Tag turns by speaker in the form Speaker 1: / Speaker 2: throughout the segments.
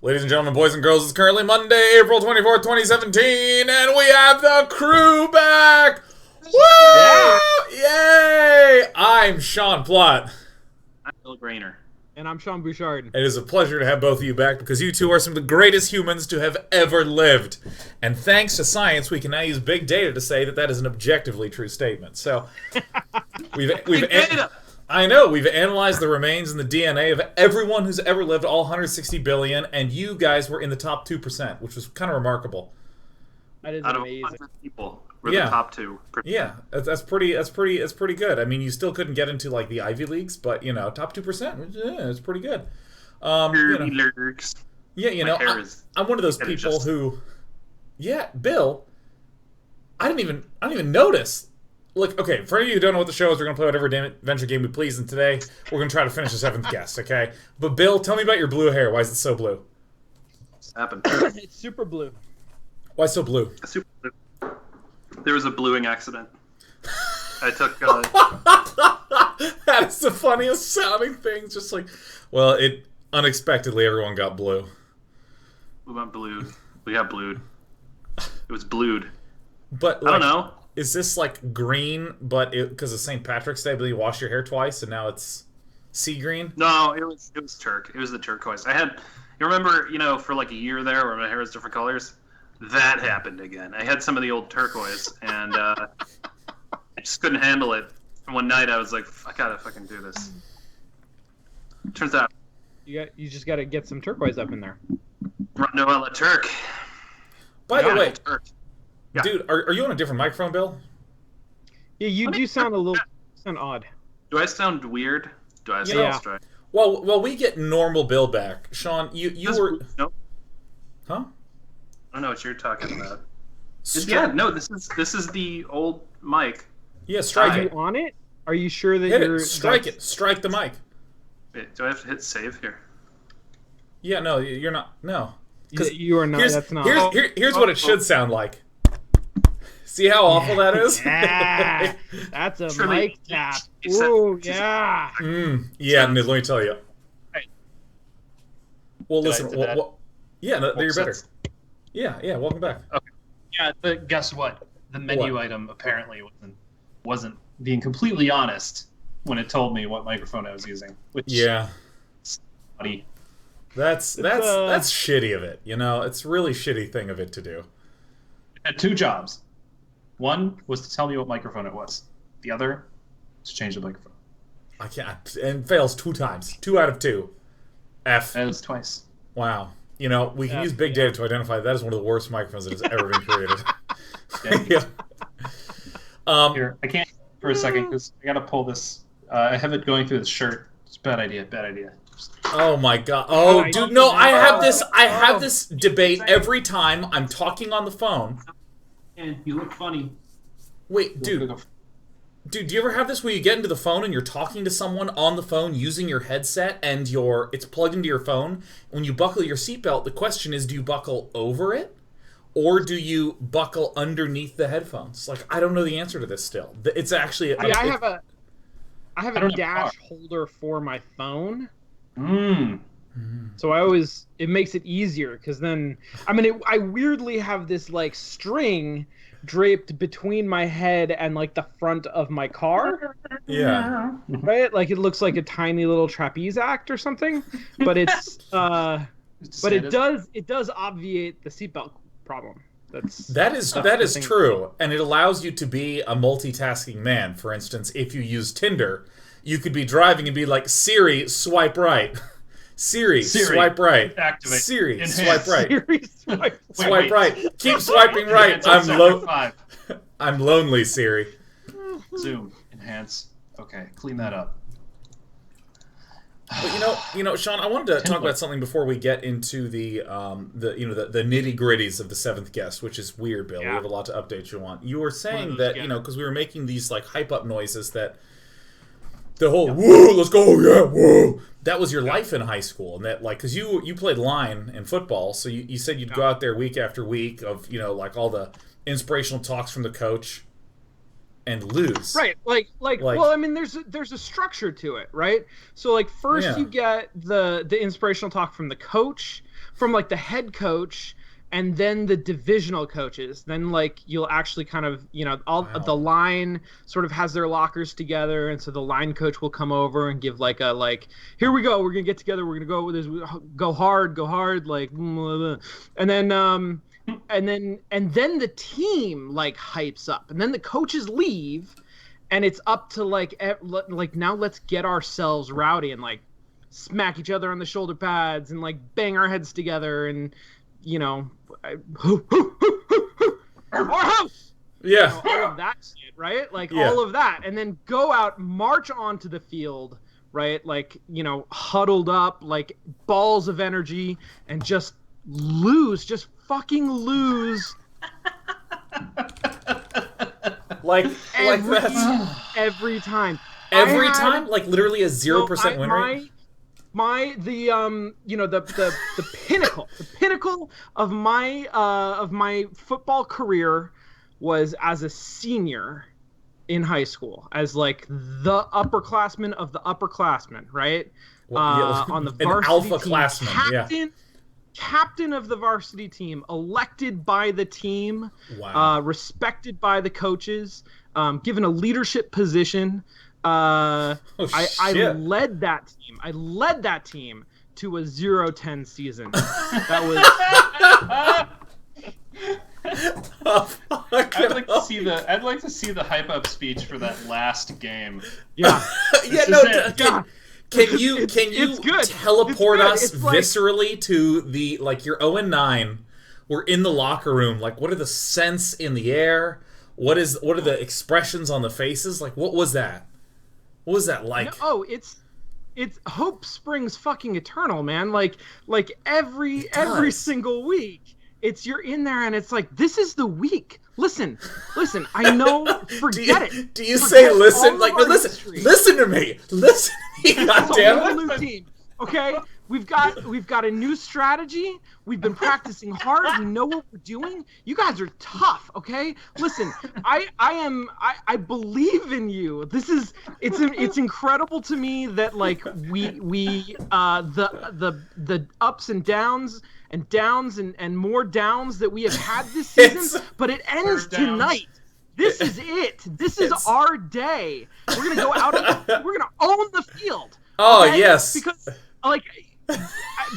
Speaker 1: Ladies and gentlemen, boys and girls, it's currently Monday, April 24th, 2017, and we have the crew back! Woo!
Speaker 2: Yeah.
Speaker 1: Yay! I'm Sean Plott.
Speaker 3: I'm Bill Grainer.
Speaker 2: And I'm Sean Bouchard.
Speaker 1: It is a pleasure to have both of you back because you two are some of the greatest humans to have ever lived. And thanks to science, we can now use big data to say that that is an objectively true statement. So, I know, we've analyzed the remains and the DNA of everyone who's ever lived, all 160 billion, and you guys were in the top 2%, which was kind of remarkable.
Speaker 2: That is
Speaker 3: Out of
Speaker 2: amazing.
Speaker 3: 100 people, we're the top 2.
Speaker 1: Yeah, that's pretty good. I mean, you still couldn't get into like the Ivy Leagues, but you know, top 2%, yeah, it's pretty good.
Speaker 3: Lurks.
Speaker 1: Yeah, you know, I'm one of those people who, yeah, Bill, I didn't even notice. Look, okay, for any of you who don't know what the show is, we're going to play whatever adventure game we please, and today we're going to try to finish the 7th guest, okay? But Bill, tell me about your blue hair. Why is it so blue?
Speaker 3: What's happened?
Speaker 2: It's super blue.
Speaker 1: Why so blue?
Speaker 3: Super blue. There was a bluing accident. I took...
Speaker 1: That is the funniest sounding thing. Just like, well, it unexpectedly everyone got blue.
Speaker 3: We went blued. We got blued. It was blued.
Speaker 1: But
Speaker 3: like, I don't know.
Speaker 1: Is this like green, but because of St. Patrick's Day, but you washed your hair twice, and now it's sea green?
Speaker 3: No, it was Turk. It was the turquoise. You remember, you know, for like a year there where my hair was different colors? That happened again. I had some of the old turquoise, and I just couldn't handle it. And one night I was like, I gotta fucking do this. Turns out...
Speaker 2: You just gotta get some turquoise up in there.
Speaker 3: Noella Turk.
Speaker 1: By the way...
Speaker 3: Turk.
Speaker 1: Yeah. Dude, are you on a different microphone, Bill?
Speaker 2: Yeah, you do sound odd.
Speaker 3: Do I sound weird? Do I sound strange?
Speaker 1: Well, we get normal Bill back. Sean, you were...
Speaker 3: Nope.
Speaker 1: Huh?
Speaker 3: I don't know what you're talking about. No, this is the old mic.
Speaker 1: Yeah, strike
Speaker 2: Are
Speaker 1: it.
Speaker 2: you on it? Are you sure that
Speaker 1: Hit
Speaker 2: you're...
Speaker 1: it. Strike it. Strike the mic.
Speaker 3: Wait, do I have to hit save here?
Speaker 1: Yeah, no, you're not. No.
Speaker 2: You are not. That's not.
Speaker 1: Here's what it should sound like. See how awful that is?
Speaker 2: Yeah, that's a
Speaker 3: Truly,
Speaker 2: mic tap. Ooh, yeah.
Speaker 1: Yeah, let me tell you. Well, listen. Yeah, no, you're better. Yeah, welcome back.
Speaker 4: Okay. Yeah, but guess what? The menu item apparently wasn't being completely honest when it told me what microphone I was using. Which funny.
Speaker 1: That's shitty of it. You know, it's a really shitty thing of it to do.
Speaker 4: I had 2 jobs. One was to tell me what microphone it was. The other, to change the microphone.
Speaker 1: I can't. And fails 2 times. 2 out of 2. F.
Speaker 4: And it was twice.
Speaker 1: Wow. You know, we can use big data to identify that is one of the worst microphones that has ever been created.
Speaker 4: Here, I can't for a second because I gotta pull this. I have it going through the shirt. It's a bad idea. Bad idea.
Speaker 1: Oh my god. Oh, dude, no, I have this debate every time I'm talking on the phone.
Speaker 3: And you look funny.
Speaker 1: Wait, dude, do you ever have this where you get into the phone and you're talking to someone on the phone using your headset and it's plugged into your phone? When you buckle your seatbelt, the question is, do you buckle over it? Or do you buckle underneath the headphones? Like, I don't know the answer to this still. It's actually...
Speaker 2: I have a dash holder for my phone. So it makes it easier because then, I weirdly have this like string draped between my head and like the front of my car.
Speaker 1: Yeah.
Speaker 2: Right? Like it looks like a tiny little trapeze act or something, but it does obviate the seatbelt problem. That
Speaker 1: is true, and it allows you to be a multitasking man. For instance, if you use Tinder, you could be driving and be like, Siri, swipe right. Siri, swipe right.
Speaker 4: Activate.
Speaker 1: Siri,
Speaker 4: Enhance.
Speaker 1: swipe right.
Speaker 2: Siri,
Speaker 1: Swipe right. Keep swiping right. I'm lonely, Siri.
Speaker 4: Zoom. Enhance. Okay, clean that up.
Speaker 1: But you know, Sean, I wanted to talk about something before we get into the nitty gritties of the 7th guest, which is weird, Bill. We have a lot to update you on. You were saying that because we were making these like hype up noises that the whole whoa, let's go, yeah, whoa. That was your life in high school, and that like because you played line in football, so you said you'd go out there week after week of like all the inspirational talks from the coach, and lose.
Speaker 2: Right. Like well, I mean, there's a structure to it, right? So like first you get the inspirational talk from the coach, from like the head coach, and then the divisional coaches. Then like you'll actually kind of, the line sort of has their lockers together, and so the line coach will come over and give like here we go, we're gonna get together, we're gonna go with this, go hard, like blah, blah. And then the team like hypes up, and then the coaches leave, and it's up to like now let's get ourselves rowdy and like smack each other on the shoulder pads and like bang our heads together and our house, all of that shit, right? Like all of that, and then go out, march onto the field, right? Like huddled up, like balls of energy, and just fucking lose.
Speaker 1: like
Speaker 2: every time.
Speaker 1: Every time, like literally a 0% win rate. The pinnacle of my football career was as a senior in high school, as like the upperclassman of the upperclassmen, right? On the varsity alpha
Speaker 2: team,
Speaker 1: classman,
Speaker 2: captain of the varsity team, elected by the team, respected by the coaches, given a leadership position. I led that team. I led that team to a 0-10 season. That was.
Speaker 4: I'd like to see the hype up speech for that last game.
Speaker 2: Yeah.
Speaker 1: Can you teleport us viscerally to the you're 0-9? We're in the locker room. Like, what are the scents in the air? What are the expressions on the faces? Like, what was that? What was that like?
Speaker 2: It's hope springs fucking eternal, man. Like every single week, you're in there and it's like, this is the week. Listen. I know. Forget it.
Speaker 1: Do you say listen? Like, no, listen to me. Listen to me. Goddamn
Speaker 2: it. New team. Okay. We've got a new strategy. We've been practicing hard. We know what we're doing. You guys are tough, okay? Listen, I believe in you. It's incredible to me that like we the ups and downs and more downs that we have had this season, but it ends tonight. This is it. This is our day. We're gonna go out. We're gonna own the field.
Speaker 1: Oh yes.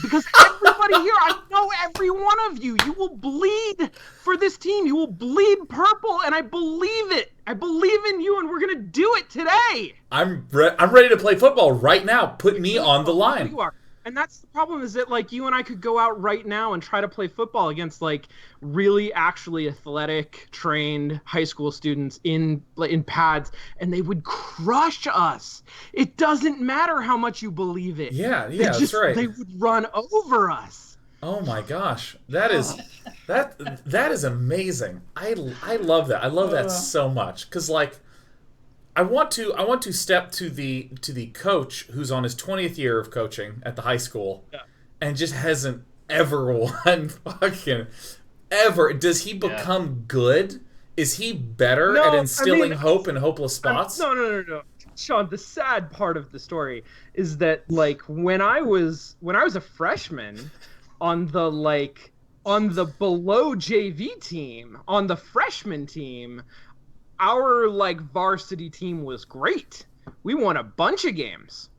Speaker 2: Because everybody here, I know every one of you. You will bleed for this team. You will bleed purple, and I believe it. I believe in you, and we're gonna do it today.
Speaker 1: I'm ready to play football right now. Put me on the line.
Speaker 2: You are. And that's the problem, is that like you and I could go out right now and try to play football against like really actually athletic, trained high school students in pads, and they would crush us. It doesn't matter how much you believe it.
Speaker 1: Yeah, that's right.
Speaker 2: They would run over us.
Speaker 1: Oh my gosh, that is amazing. I love that. I love that so much, because like. I want to step to the coach who's on his 20th year of coaching at the high school, and just hasn't ever won fucking ever. Does he become good? Is he better at instilling hope in hopeless spots?
Speaker 2: No. Sean, the sad part of the story is that like when I was a freshman on the below JV team, on the freshman team, our like varsity team was great. We won a bunch of games.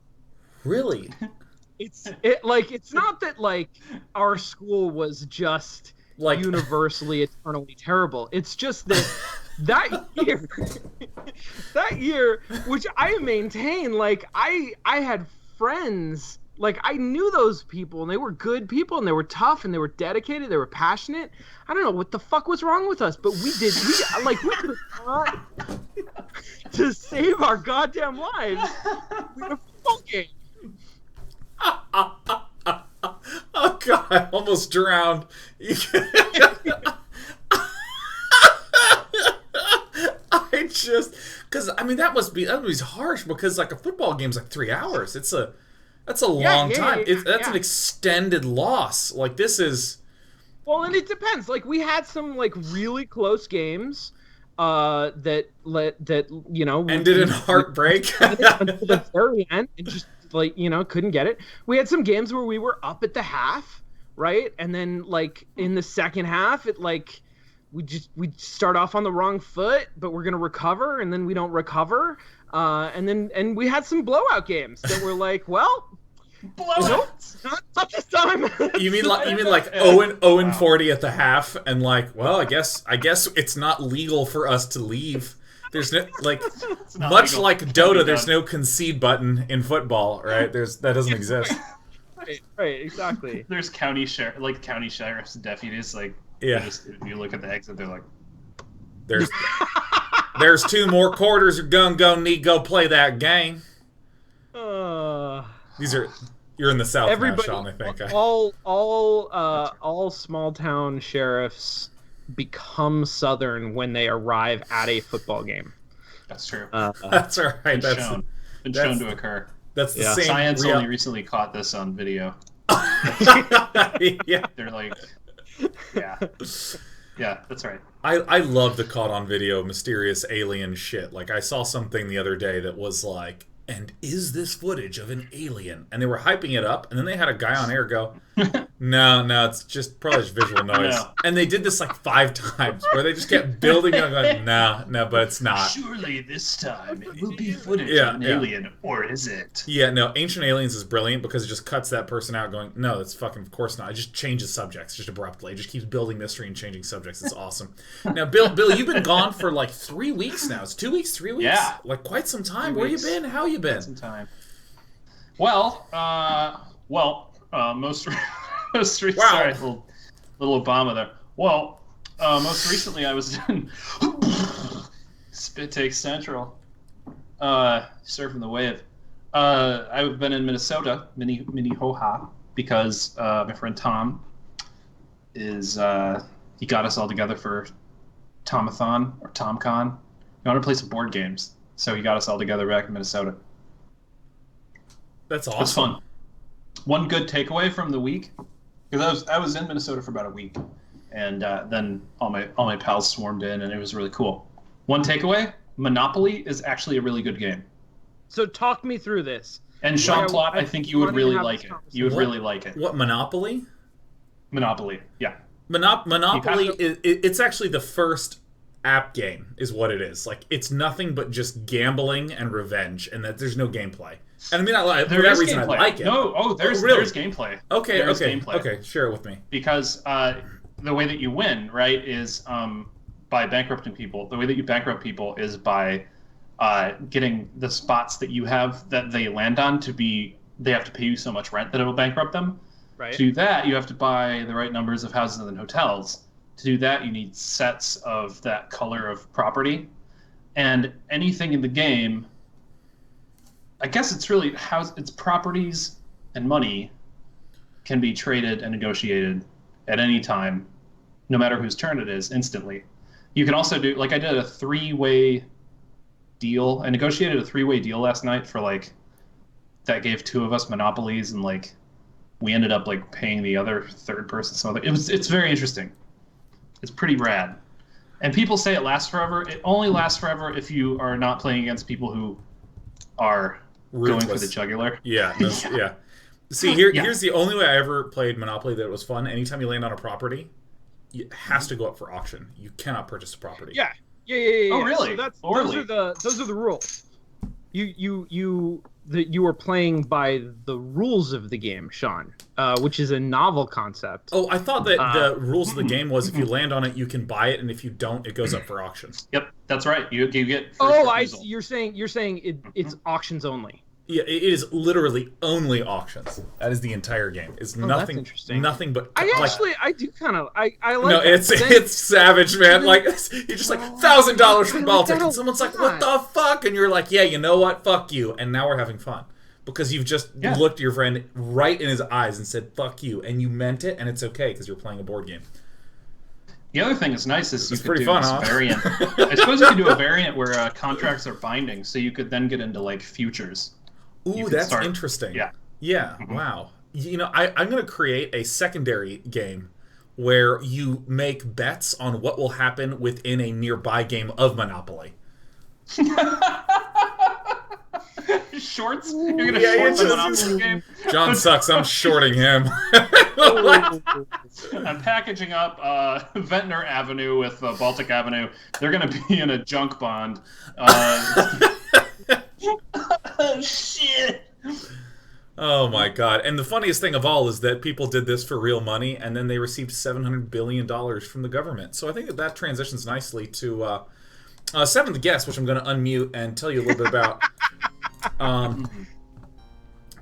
Speaker 1: Really?
Speaker 2: It's not that like our school was just like universally eternally terrible. It's just that year, which I maintain, like I had friends. Like, I knew those people, and they were good people, and they were tough, and they were dedicated, they were passionate. I don't know what the fuck was wrong with us, but we could not, to save our goddamn lives, we had a football game.
Speaker 1: Oh, God, I almost drowned. Because, I mean, that must be harsh, because, like, a football game's like 3 hours. That's a long time. That's an extended loss. Like, this is...
Speaker 2: Well, and it depends. Like, we had some, like, really close games. that
Speaker 1: ended in heartbreak
Speaker 2: until the very end, and just couldn't get it. We had some games where we were up at the half, right, and then in the second half, it we start off on the wrong foot, but we're gonna recover, and then we don't recover, and we had some blowout games that were well.
Speaker 4: Blowouts.
Speaker 2: Not this time.
Speaker 1: You mean 0-40 at the half, and well, I guess it's not legal for us to leave. There's no much legal. Like Dota. There's no concede button in football, right? That doesn't exist.
Speaker 2: Right, exactly.
Speaker 4: There's county sheriff's deputies. If you look at the exit, they're like,
Speaker 1: there's 2 more quarters. You're gonna need go play that game. You're in the South now, Sean, I think.
Speaker 2: All small town sheriffs become Southern when they arrive at a football game.
Speaker 4: That's true.
Speaker 1: That's all right.
Speaker 4: Been shown to occur.
Speaker 1: That's the same.
Speaker 4: Science only recently caught this on video.
Speaker 1: Yeah.
Speaker 4: They're like, yeah, that's right.
Speaker 1: I love the caught on video mysterious alien shit. I saw something the other day that was and is this footage of an alien? And they were hyping it up, and then they had a guy on air go, no, it's just probably just visual noise. No. And they did this 5 times, where they just kept building it and going, no, but it's not.
Speaker 4: Surely this time it will be footage of an alien, or is it?
Speaker 1: Yeah, no, Ancient Aliens is brilliant because it just cuts that person out going, no, that's fucking, of course not. It just changes subjects just abruptly. It just keeps building mystery and changing subjects. It's awesome. Now, Bill, you've been gone for 3 weeks now. It's 2 weeks, 3 weeks?
Speaker 4: Yeah.
Speaker 1: Quite some time. Where you been? How you been?
Speaker 4: Some time. Well, most recently,
Speaker 1: wow.
Speaker 4: Sorry, little Obama there. Well, most recently I was in Spit Take Central, surfing the wave. I've been in Minnesota, Minnehoha, because my friend Tom is he got us all together for Tomathon or TomCon. We want to play some board games, so he got us all together back in Minnesota.
Speaker 1: That's awesome.
Speaker 4: It was fun. One good takeaway from the week, because I was in Minnesota for about a week, and then all my pals swarmed in, and it was really cool. One takeaway: Monopoly is actually a really good game.
Speaker 2: So talk me through this.
Speaker 4: And Sean Plott, I think you would really like it. You would really like it.
Speaker 1: What, Monopoly?
Speaker 4: Monopoly, yeah.
Speaker 1: Monopoly it's actually the first app game, is what it is. It's nothing but just gambling and revenge, and that there's no gameplay. And I mean, for that reason,
Speaker 4: gameplay.
Speaker 1: I like it.
Speaker 4: No, there's gameplay.
Speaker 1: Okay, share it with me.
Speaker 4: Because the way that you win, right, is by bankrupting people. The way that you bankrupt people is by getting the spots that you have that they land on they have to pay you so much rent that it'll bankrupt them.
Speaker 2: Right.
Speaker 4: To do that, you have to buy the right numbers of houses and hotels. To do that, you need sets of that color of property. And anything in the game, I guess it's properties and money can be traded and negotiated at any time, no matter whose turn it is, instantly. You can also do, I did a 3-way deal. I negotiated a 3-way deal last night for that gave 2 of us monopolies, and we ended up paying the other third person some other. It's very interesting. It's pretty rad. And people say it lasts forever. It only lasts forever if you are not playing against people who are ruthless. Going for the jugular.
Speaker 1: Yeah. Yeah. See, here's the only way I ever played Monopoly that was fun. Anytime you land on a property, it has to go up for auction. You cannot purchase a property.
Speaker 2: Yeah.
Speaker 4: Oh, really?
Speaker 2: So those are the rules. You are playing by the rules of the game, Sean, which is a novel concept.
Speaker 1: Oh, I thought that the rules of the game was if you land on it, you can buy it, and if you don't, it goes up for auction.
Speaker 4: Yep, that's right. You get.
Speaker 2: You're saying it's auctions only.
Speaker 1: Yeah, it is literally only auctions. That is the entire game. It's nothing.
Speaker 2: That's interesting.
Speaker 1: Nothing but.
Speaker 2: I do kind of. I like.
Speaker 1: No, it's savage, man. You're just $1,000 for Baltic, and someone's like, "What the fuck?" And you're like, "Yeah, you know what? Fuck you." And now we're having fun because you've just looked your friend right in his eyes and said, "Fuck you," and you meant it, and it's okay because you're playing a board game.
Speaker 4: The other thing that's nice is you could do
Speaker 1: fun,
Speaker 4: this variant. I suppose you could do a variant where contracts are binding, so you could then get into futures.
Speaker 1: Ooh, that's interesting.
Speaker 4: Yeah.
Speaker 1: Yeah. Mm-hmm. Wow. I'm going to create a secondary game where you make bets on what will happen within a nearby game of Monopoly.
Speaker 4: Shorts? You're gonna short the Monopoly game?
Speaker 1: John sucks. I'm shorting him.
Speaker 4: I'm packaging up Ventnor Avenue with Baltic Avenue. They're gonna be in a junk bond. Shit.
Speaker 1: Oh my god. And the funniest thing of all is that people did this for real money, and then they received $700 billion from the government. So I think that transitions nicely to Seventh Guest, which I'm going to unmute and tell you a little bit about.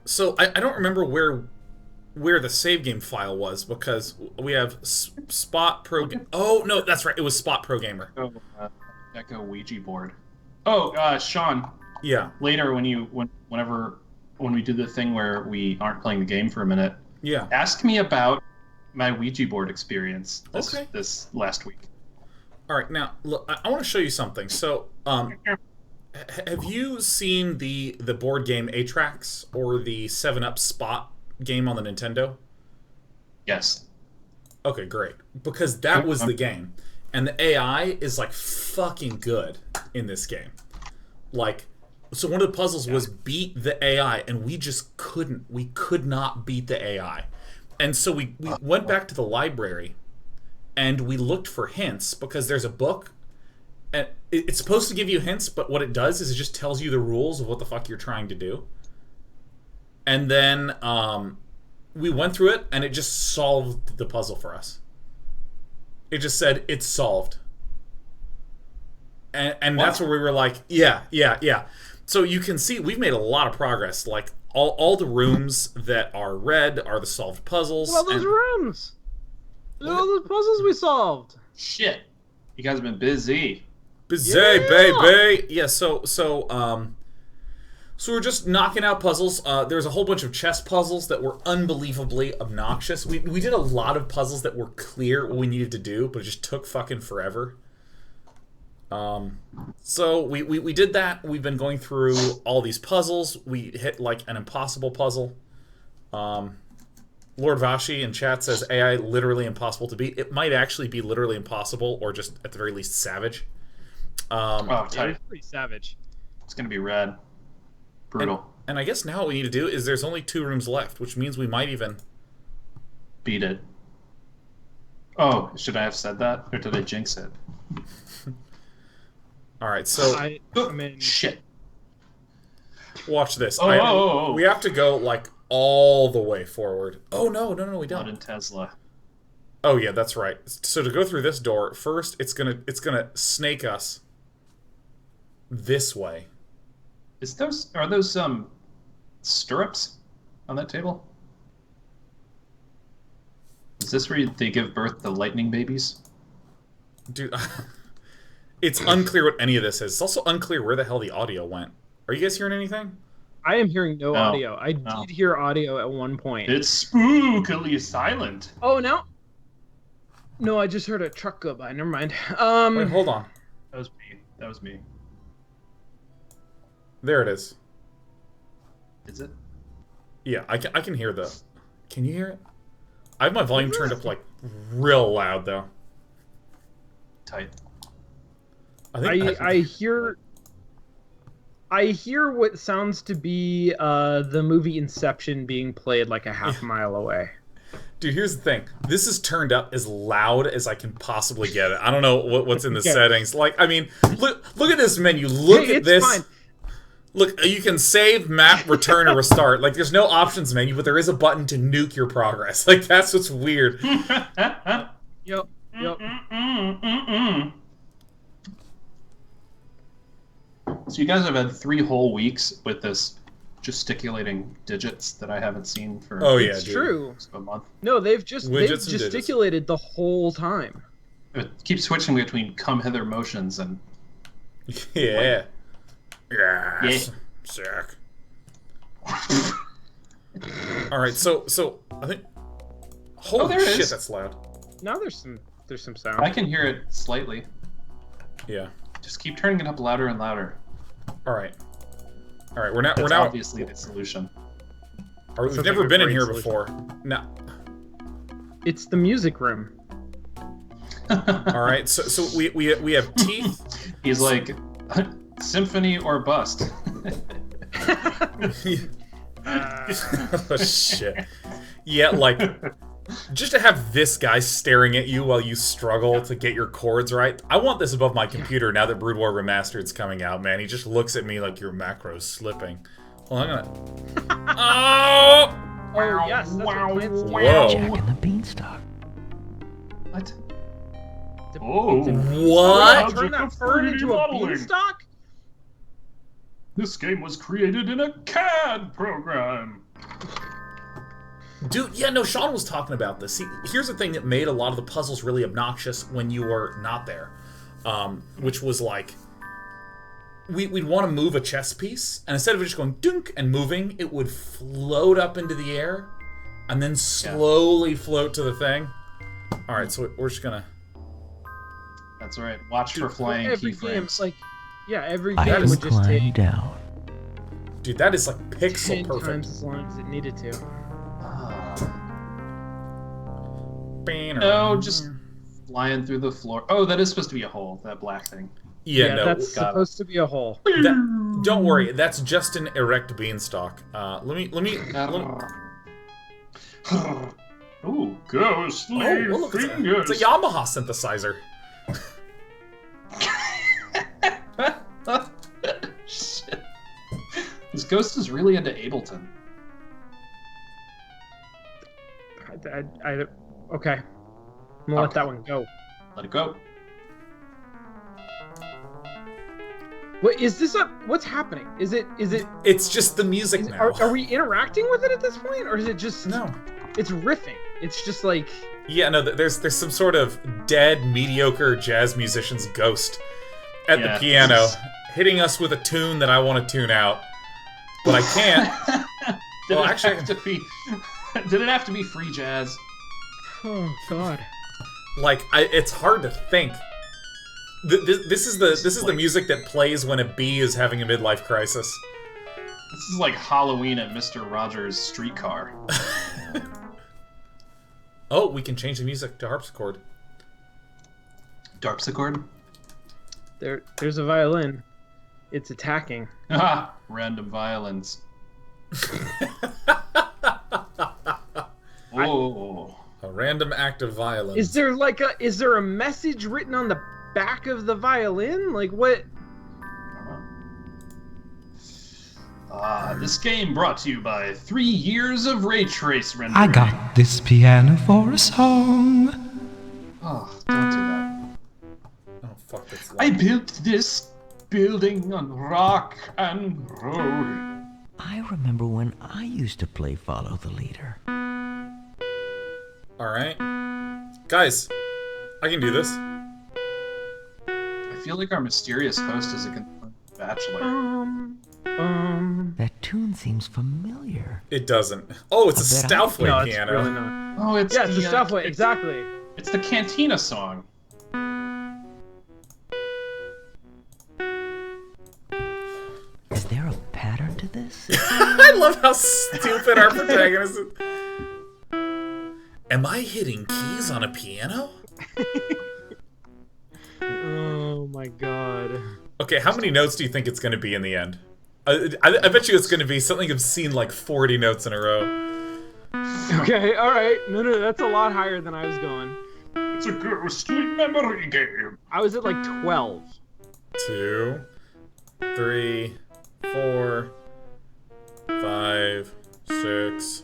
Speaker 1: So I don't remember where the save game file was, because we have Spot Pro... Oh, no, that's right. It was Spot Pro Gamer.
Speaker 4: Oh, Echo Ouija board. Oh, Sean.
Speaker 1: Yeah.
Speaker 4: Later, when we do the thing where we aren't playing the game for a minute,
Speaker 1: yeah,
Speaker 4: ask me about my Ouija board experience this last week.
Speaker 1: All right, now look, I want to show you something. So, have you seen the board game Atrax or the 7-Up Spot game on the Nintendo?
Speaker 4: Yes.
Speaker 1: Okay, great. Because that was the game, and the AI is like fucking good in this game. Like. So one of the puzzles was beat the AI, and we just couldn't. We could not beat the AI. And so we went back to the library, and we looked for hints, because there's a book, and it's supposed to give you hints, but what it does is it just tells you the rules of what the fuck you're trying to do. And then we went through it, and it just solved the puzzle for us. It just said, it's solved. And that's where we were like, yeah. So you can see we've made a lot of progress. Like all the rooms that are red are the solved puzzles.
Speaker 2: Well, those rooms. Look at all those puzzles we solved.
Speaker 4: Shit, you guys have been busy.
Speaker 1: Baby. Yeah. So we're just knocking out puzzles. There's a whole bunch of chess puzzles that were unbelievably obnoxious. We did a lot of puzzles that were clear what we needed to do, but it just took fucking forever. So we did that. We've been going through all these puzzles. We hit like an impossible puzzle. Lord Vashi in chat says AI literally impossible to beat. It might actually be literally impossible, or just at the very least savage.
Speaker 2: It's pretty savage.
Speaker 4: It's gonna be rad. Brutal.
Speaker 1: And I guess now what we need to do is there's only 2 rooms left, which means we might even
Speaker 4: beat it. Oh, should I have said that, or did I jinx it?
Speaker 1: All right, so
Speaker 2: I mean,
Speaker 4: shit.
Speaker 1: Watch this.
Speaker 4: Oh.
Speaker 1: We have to go like all the way forward. Oh no, we don't.
Speaker 4: Not in Tesla.
Speaker 1: Oh yeah, that's right. So to go through this door, first it's gonna snake us this way.
Speaker 4: Are those stirrups on that table? Is this where they give birth to lightning babies?
Speaker 1: Dude, it's unclear what any of this is. It's also unclear where the hell the audio went. Are you guys hearing anything?
Speaker 2: I am hearing no audio. I did hear audio at one point.
Speaker 4: It's spookily silent.
Speaker 2: Oh, no, I just heard a truck go by. Never mind.
Speaker 1: Wait, hold on.
Speaker 4: That was me.
Speaker 1: There it is.
Speaker 4: Is it?
Speaker 1: Yeah, I can hear the... Can you hear it? I have my volume turned up like real loud though.
Speaker 4: Tight.
Speaker 2: I hear what sounds to be the movie Inception being played like a half mile away.
Speaker 1: Dude, here's the thing. This is turned up as loud as I can possibly get it. I don't know what's in the settings. Like, I mean, look at this menu. Look at this. Fine. Look, you can save, map, return, or restart. Like, there's no options menu, but there is a button to nuke your progress. Like, that's what's weird.
Speaker 2: Yep.
Speaker 4: So you guys have had 3 whole weeks with this gesticulating digits that I haven't seen for
Speaker 2: it's true.
Speaker 4: A month.
Speaker 2: No, they've gesticulated the whole time.
Speaker 4: It keeps switching between come hither motions and
Speaker 1: yeah. Yes. Sick. Alright, so I think holy shit, that's loud.
Speaker 2: Now there's some sound.
Speaker 4: I can hear it slightly.
Speaker 1: Yeah.
Speaker 4: Just keep turning it up louder and louder.
Speaker 1: Alright, we're now
Speaker 4: obviously the solution.
Speaker 1: We've never been in here before. No.
Speaker 2: It's the music room.
Speaker 1: All right, so we have teeth.
Speaker 4: He's like, symphony or bust.
Speaker 1: Oh shit. Yeah, like just to have this guy staring at you while you struggle to get your chords right. I want this above my computer now that Brood War Remastered's coming out, man. He just looks at me like your macro's slipping. Well, I'm gonna. Oh!
Speaker 2: Oh yes, that's what plants do.
Speaker 1: Whoa!
Speaker 5: Jack and the Beanstalk.
Speaker 4: What?
Speaker 2: Oh.
Speaker 1: What?
Speaker 2: Turn that fern into a beanstalk?
Speaker 4: This game was created in a CAD program.
Speaker 1: Dude, yeah, no, Sean was talking about this. See, here's the thing that made a lot of the puzzles really obnoxious when you were not there. Which was like, we'd want to move a chess piece, and instead of it just going dunk and moving, it would float up into the air, and then slowly float to the thing. Alright, so we're just gonna...
Speaker 4: That's right. Watch for flying
Speaker 2: every
Speaker 4: keyframes.
Speaker 2: game, like, yeah, every
Speaker 5: I
Speaker 2: game
Speaker 5: can
Speaker 2: would just
Speaker 5: climb
Speaker 2: take
Speaker 5: down.
Speaker 1: Dude, that is like pixel
Speaker 2: 10
Speaker 1: perfect.
Speaker 2: times as long as it needed to.
Speaker 4: No, just flying through the floor. Oh, that is supposed to be a hole, that black thing.
Speaker 1: Yeah, no,
Speaker 2: that's supposed to be a hole.
Speaker 1: don't worry, that's just an erect beanstalk. Let me.
Speaker 4: Ooh, ghostly
Speaker 1: look,
Speaker 4: fingers.
Speaker 1: it's a Yamaha synthesizer.
Speaker 4: Shit. This ghost is really into Ableton.
Speaker 2: Okay. I'm gonna let that one go.
Speaker 4: Let it go.
Speaker 2: What is this? What's happening? Is it?
Speaker 1: It's just the music now.
Speaker 2: Are we interacting with it at this point, or is it just?
Speaker 1: No.
Speaker 2: It's riffing. It's just like.
Speaker 1: Yeah, no. There's some sort of dead, mediocre jazz musician's ghost at the piano, hitting us with a tune that I want to tune out, but I can't.
Speaker 4: Did it have to be free jazz?
Speaker 2: Oh God.
Speaker 1: Like it's hard to think. This is the music that plays when a bee is having a midlife crisis.
Speaker 4: This is like Halloween at Mr. Rogers' Streetcar.
Speaker 1: Oh, we can change the music to harpsichord.
Speaker 4: Darpsichord?
Speaker 2: There's a violin. It's attacking.
Speaker 4: Ah, random violins. Oh.
Speaker 1: A random act of violence.
Speaker 2: Is there a message written on the back of the violin? Like what?
Speaker 4: This game brought to you by 3 years of ray trace rendering.
Speaker 5: I got this piano for a song.
Speaker 4: Oh, don't do that.
Speaker 1: Oh fuck, that's
Speaker 4: I built this building on rock and roll.
Speaker 5: I remember when I used to play Follow the Leader.
Speaker 1: Alright. Guys, I can do this.
Speaker 4: I feel like our mysterious host is a confirmed bachelor.
Speaker 5: That tune seems familiar.
Speaker 1: It doesn't. Oh, it's a Stoufley
Speaker 2: No, it's
Speaker 1: piano.
Speaker 2: really not.
Speaker 4: Oh, it's
Speaker 2: Yeah, it's the Stoufley, exactly.
Speaker 4: It's the Cantina song.
Speaker 5: Is there a pattern to this?
Speaker 1: I love how stupid our protagonist is. Am I hitting keys on a piano?
Speaker 2: Oh my God.
Speaker 1: Okay, how many notes do you think it's going to be in the end? I bet you it's going to be something obscene like 40 notes in a row.
Speaker 2: Okay, alright. No, that's a lot higher than I was going.
Speaker 4: It's a ghostly memory game.
Speaker 2: I was at like 12.
Speaker 1: 2, 3, 4, 5, 6.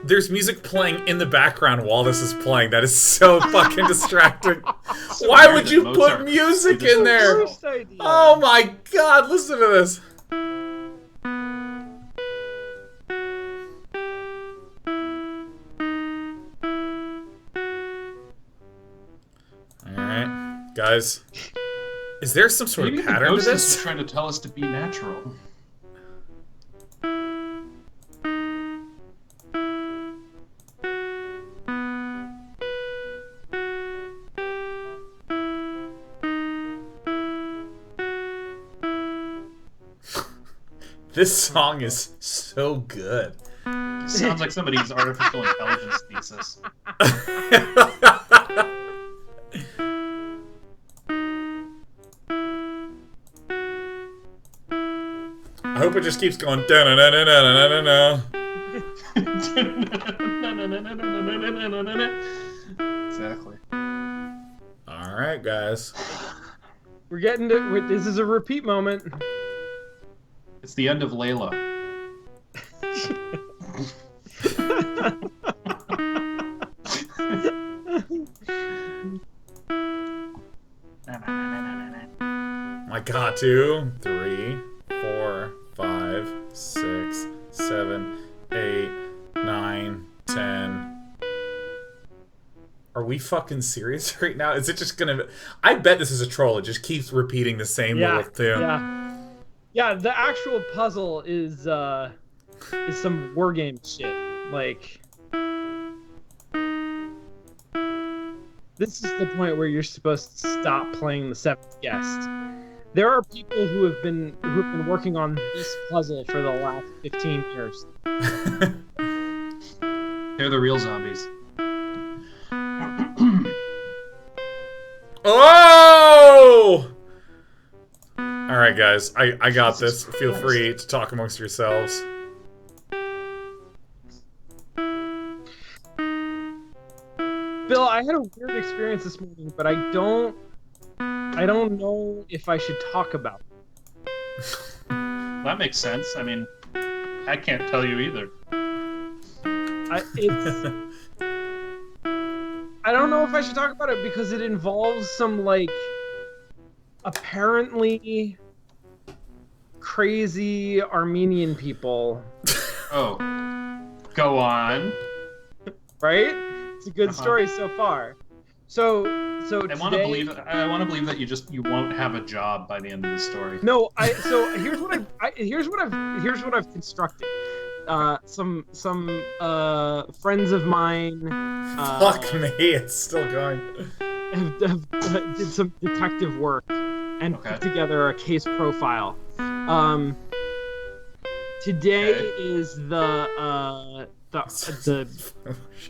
Speaker 1: There's music playing in the background while this is playing. That is so fucking distracting. Why would you put music in there?
Speaker 2: Worst idea.
Speaker 1: Oh my god, listen to this. Alright, guys. Is there some sort
Speaker 4: Maybe
Speaker 1: of pattern to
Speaker 4: the ghost is
Speaker 1: this?
Speaker 4: trying to tell us to be natural.
Speaker 1: This song is so good.
Speaker 4: Sounds like somebody's artificial intelligence thesis.
Speaker 1: I hope it just keeps going. Da-na-na-na-na-na-na-na.
Speaker 4: Exactly.
Speaker 1: All right, guys.
Speaker 2: We're getting to. This is a repeat moment.
Speaker 4: It's the end of Layla.
Speaker 1: I got 2, 3, 4, 5, 6, 7, 8, 9, 10. Are we fucking serious right now? Is it just gonna... I bet this is a troll. It just keeps repeating the same little tune.
Speaker 2: Yeah, the actual puzzle is some wargame shit. Like, this is the point where you're supposed to stop playing the Seventh Guest. There are people who have been working on this puzzle for the last 15 years.
Speaker 4: They're the real zombies.
Speaker 1: Oh! All right, guys. I got this. Feel free to talk amongst yourselves.
Speaker 2: Bill, I had a weird experience this morning, but I don't know if I should talk about it.
Speaker 4: That makes sense. I mean, I can't tell you either.
Speaker 2: I don't know if I should talk about it because it involves some, like, apparently crazy Armenian people.
Speaker 4: Oh. Go on.
Speaker 2: Right? It's a good story so far. So
Speaker 4: I want to believe that you won't have a job by the end of the story.
Speaker 2: No, so here's what I've constructed. Some friends of mine.
Speaker 1: Fuck me, it's still going.
Speaker 2: Did some detective work and put together a case profile. Today is the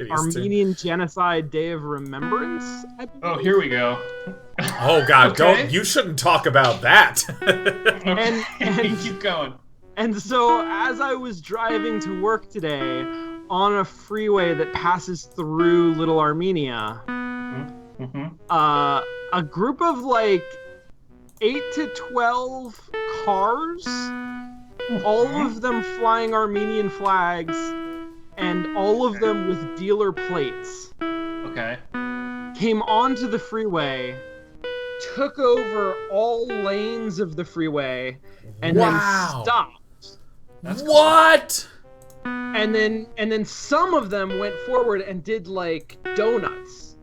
Speaker 2: Armenian Genocide Day of Remembrance.
Speaker 4: Oh, here we go.
Speaker 1: Oh God, you shouldn't talk about that.
Speaker 2: and
Speaker 4: keep going.
Speaker 2: And so, as I was driving to work today on a freeway that passes through Little Armenia, a group of like 8 to 12 cars, all of them flying Armenian flags, and all of them with dealer plates, came onto the freeway, took over all lanes of the freeway, and then stopped.
Speaker 1: What?
Speaker 2: And then some of them went forward and did like donuts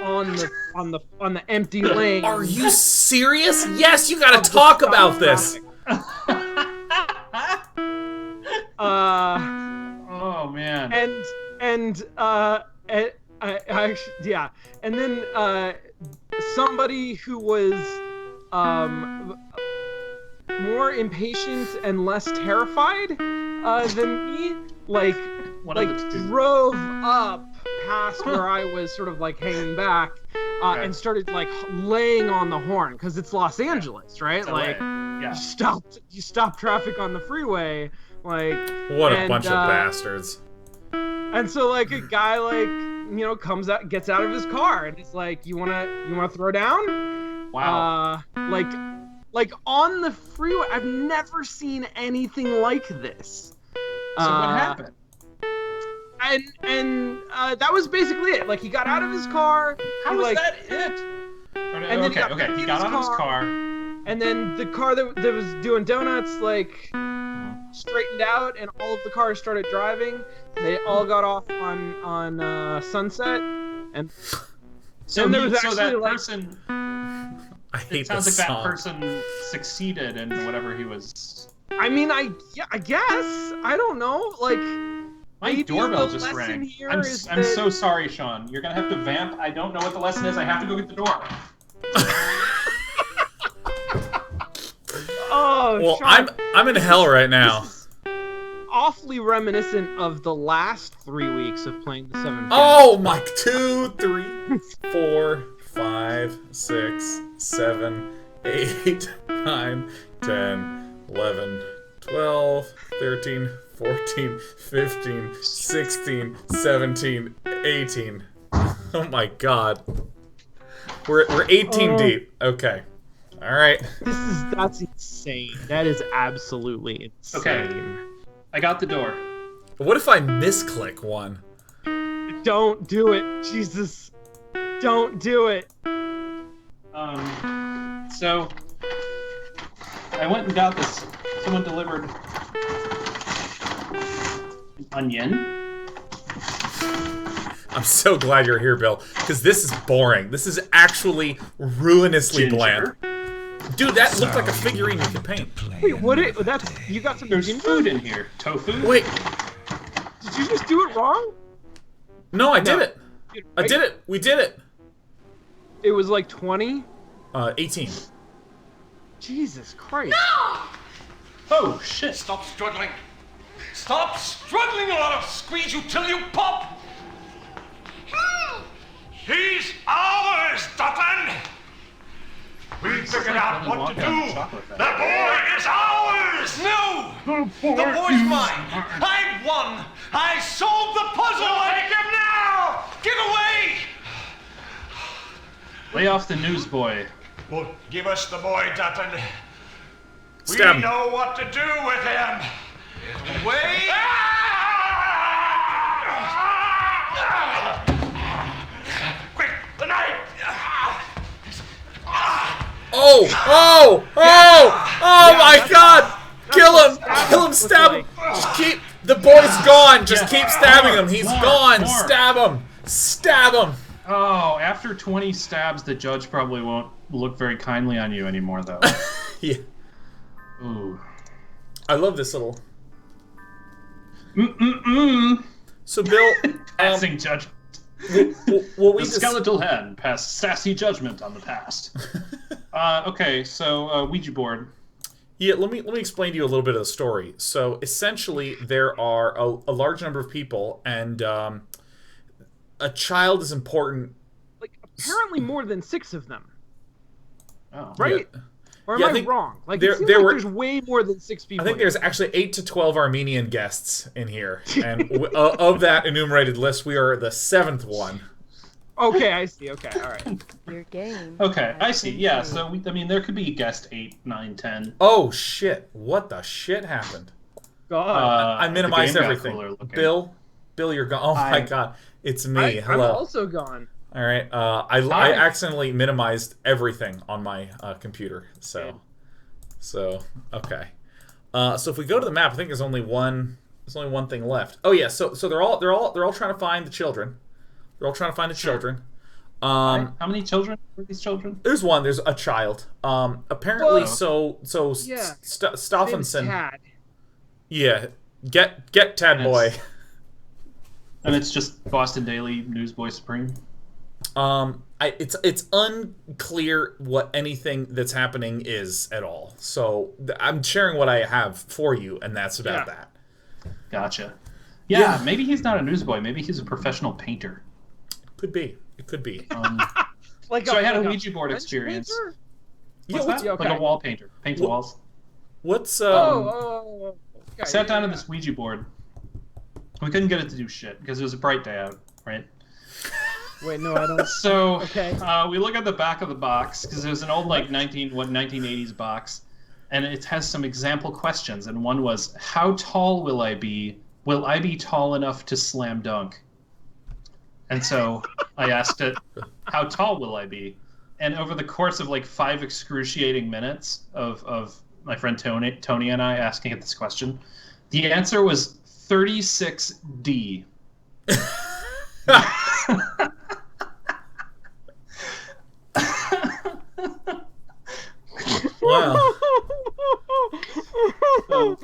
Speaker 2: on the empty lane.
Speaker 1: Are you serious? Yes, you gotta talk about this.
Speaker 4: Oh man.
Speaker 2: And then somebody who was more impatient and less terrified than me, drove up past where I was sort of like hanging back and started like laying on the horn because it's Los Angeles, right? You stop traffic on the freeway, like
Speaker 1: what a bunch of bastards.
Speaker 2: And so like a guy comes out, gets out of his car, and is like, "You wanna throw down?"
Speaker 4: Wow.
Speaker 2: Like on the freeway, I've never seen anything like this.
Speaker 4: So what happened?
Speaker 2: And that was basically it. Like he got out of his car.
Speaker 4: How was that it?
Speaker 2: And then he got out of his car. And then the car that was doing donuts straightened out, and all of the cars started driving. They all got off on Sunset, and
Speaker 4: so
Speaker 2: there was
Speaker 4: that person.
Speaker 1: I hate
Speaker 4: it sounds
Speaker 1: this
Speaker 4: like
Speaker 1: song.
Speaker 4: that person succeeded in whatever he was.
Speaker 2: I mean, I guess I don't know. Like
Speaker 4: my doorbell just rang. I'm so sorry, Sean. You're gonna have to vamp. I don't know what the lesson is. I have to go get the door.
Speaker 2: Oh Oh,
Speaker 1: well,
Speaker 2: Sean,
Speaker 1: I'm in hell right now.
Speaker 2: awfully reminiscent of the last 3 weeks of playing the 7th.
Speaker 1: Oh my! 2, 3, 4, 5, 6, 7, 8, 9, 10, 11, 12, 13, 14, 15, 16, 17, 18. Oh my god. We're 18 deep. Okay. All right.
Speaker 2: That's insane. That is absolutely insane.
Speaker 4: Okay. I got the door.
Speaker 1: What if I misclick one?
Speaker 2: Don't do it. Jesus. Don't do it.
Speaker 4: So I went and got this. Someone delivered an onion.
Speaker 1: I'm so glad you're here, Bill, because this is boring. This is actually ruinously bland. Dude, that looked like a figurine you could paint.
Speaker 2: Wait, that's you got some
Speaker 4: There's
Speaker 2: ginger?
Speaker 4: food in here. Tofu?
Speaker 1: Wait.
Speaker 2: Did you just do it wrong?
Speaker 1: No, I did it. I did it. We did it.
Speaker 2: It was like 20?
Speaker 1: 18.
Speaker 2: Jesus Christ.
Speaker 6: No!
Speaker 4: Oh, shit.
Speaker 6: Stop struggling. Stop struggling, or I'll squeeze you till you pop. He's ours, Dutton! We figured out what to do. The boy is ours! No! The boy's mine! I won! I solved the puzzle! Take him now! Get away!
Speaker 4: Lay off the newsboy.
Speaker 6: Well, give us the boy, Dutton.
Speaker 1: Stab him.
Speaker 6: We know what to do with him. Away! Quick, the knife!
Speaker 1: Oh! Oh! Oh! Oh my god! Kill him! Kill him! Stab him! Just keep... The boy's gone! Just keep stabbing him! He's gone!
Speaker 4: More.
Speaker 1: Stab him! Stab him!
Speaker 4: Oh, after 20 stabs, the judge probably won't look very kindly on you anymore, though.
Speaker 1: Yeah.
Speaker 4: Ooh.
Speaker 1: I love this little...
Speaker 4: Mm-mm-mm.
Speaker 1: So, Bill...
Speaker 4: Passing judgment.
Speaker 1: What we
Speaker 4: The skeletal hand passed sassy judgment on the past. Okay, so Ouija board.
Speaker 1: Yeah, let me explain to you a little bit of the story. So essentially, there are a large number of people, and a child is important.
Speaker 2: Like, apparently more than 6 of them.
Speaker 4: Oh.
Speaker 2: Right?
Speaker 1: Yeah.
Speaker 2: Or am
Speaker 1: Yeah, I
Speaker 2: I
Speaker 1: think
Speaker 2: wrong? Like,
Speaker 1: there-
Speaker 2: it seems
Speaker 1: there
Speaker 2: like
Speaker 1: were-
Speaker 2: there's way more than 6 people.
Speaker 1: I think there's actually 8 to 12 Armenian guests in here, and of that enumerated list, we are the 7th one.
Speaker 2: Okay, I see. Okay, all right.
Speaker 7: Your game.
Speaker 4: Okay, I see. Yeah, so, I mean, there could be guest 8, 9, 10.
Speaker 1: Oh shit! What the shit happened?
Speaker 2: God.
Speaker 1: I minimized
Speaker 4: the game got
Speaker 1: everything.
Speaker 4: cooler looking.
Speaker 1: Bill, you're gone. Oh my god, it's me.
Speaker 2: I'm
Speaker 1: Hello.
Speaker 2: also gone.
Speaker 1: All right. I accidentally minimized everything on my computer. So okay. So if we go to the map, I think there's only one thing left. Oh yeah. So they're all trying to find the children. They're all trying to find the children.
Speaker 4: How many children were these children?
Speaker 1: There's one. There's a child. Apparently,
Speaker 2: Whoa. Yeah.
Speaker 1: Stophenson.
Speaker 2: Tad.
Speaker 1: Yeah. Get Tad boy.
Speaker 4: And it's just Boston Daily Newsboy Supreme.
Speaker 1: It's unclear what anything that's happening is at all. So I'm sharing what I have for you, and that's about that.
Speaker 4: Gotcha. Yeah, maybe he's not a newsboy. Maybe he's a professional painter.
Speaker 1: Could be. It could be.
Speaker 2: Like
Speaker 4: So I had a
Speaker 2: like
Speaker 4: Ouija board
Speaker 2: French
Speaker 4: experience.
Speaker 2: painter?
Speaker 1: Yeah,
Speaker 4: What's that?
Speaker 2: okay.
Speaker 4: Like a wall painter. Paints walls.
Speaker 1: What's
Speaker 2: Okay,
Speaker 4: Sat down
Speaker 2: yeah,
Speaker 4: at this Ouija board. We couldn't get it to do shit because it was a bright day out, right?
Speaker 2: Wait, no, I don't.
Speaker 4: So
Speaker 2: Okay.
Speaker 4: we look at the back of the box because it was an old like 1980s box, and it has some example questions. And one was, "How tall will I be? Will I be tall enough to slam dunk?" And so I asked it, "How tall will I be?" And over the course of like 5 excruciating minutes of my friend Tony and I asking it this question, the answer was 36D.
Speaker 1: Wow.
Speaker 4: So,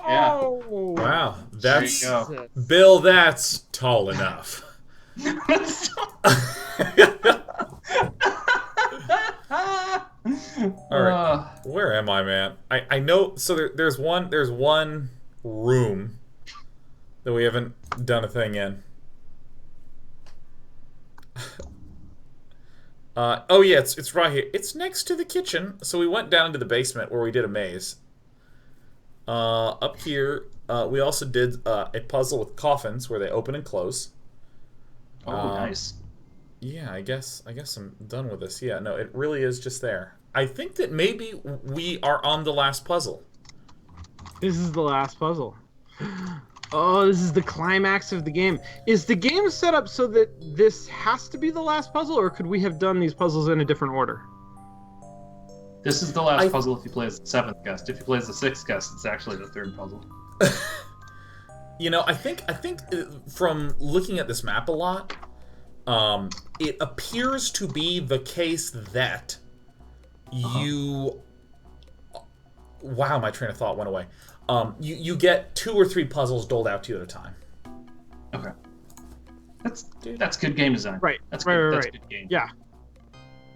Speaker 4: yeah.
Speaker 2: Oh,
Speaker 1: Wow.
Speaker 4: There
Speaker 1: That's
Speaker 4: you go.
Speaker 1: Bill. That's tall enough. All All right. Where am I, man? I know. So there's one room that we haven't done a thing in. Oh yeah, it's right here. It's next to the kitchen. So we went down into the basement where we did a maze. Up here, we also did a puzzle with coffins where they open and close.
Speaker 4: Oh, nice.
Speaker 1: Yeah, I guess I'm done with this. Yeah, no, it really is just there. I think that maybe we are on the last puzzle.
Speaker 2: This is the last puzzle. Oh, this is the climax of the game. Is the game set up so that this has to be the last puzzle, or could we have done these puzzles in a different order?
Speaker 4: This is the last puzzle if you play as the 7th guest. If you play as the 6th guest, it's actually the 3rd puzzle.
Speaker 1: You know, I think from looking at this map a lot, it appears to be the case that you... Wow, my train of thought went away. You get 2 or 3 puzzles doled out to you at a time.
Speaker 4: Okay. That's good game design.
Speaker 2: Right.
Speaker 4: That's good game.
Speaker 2: Yeah.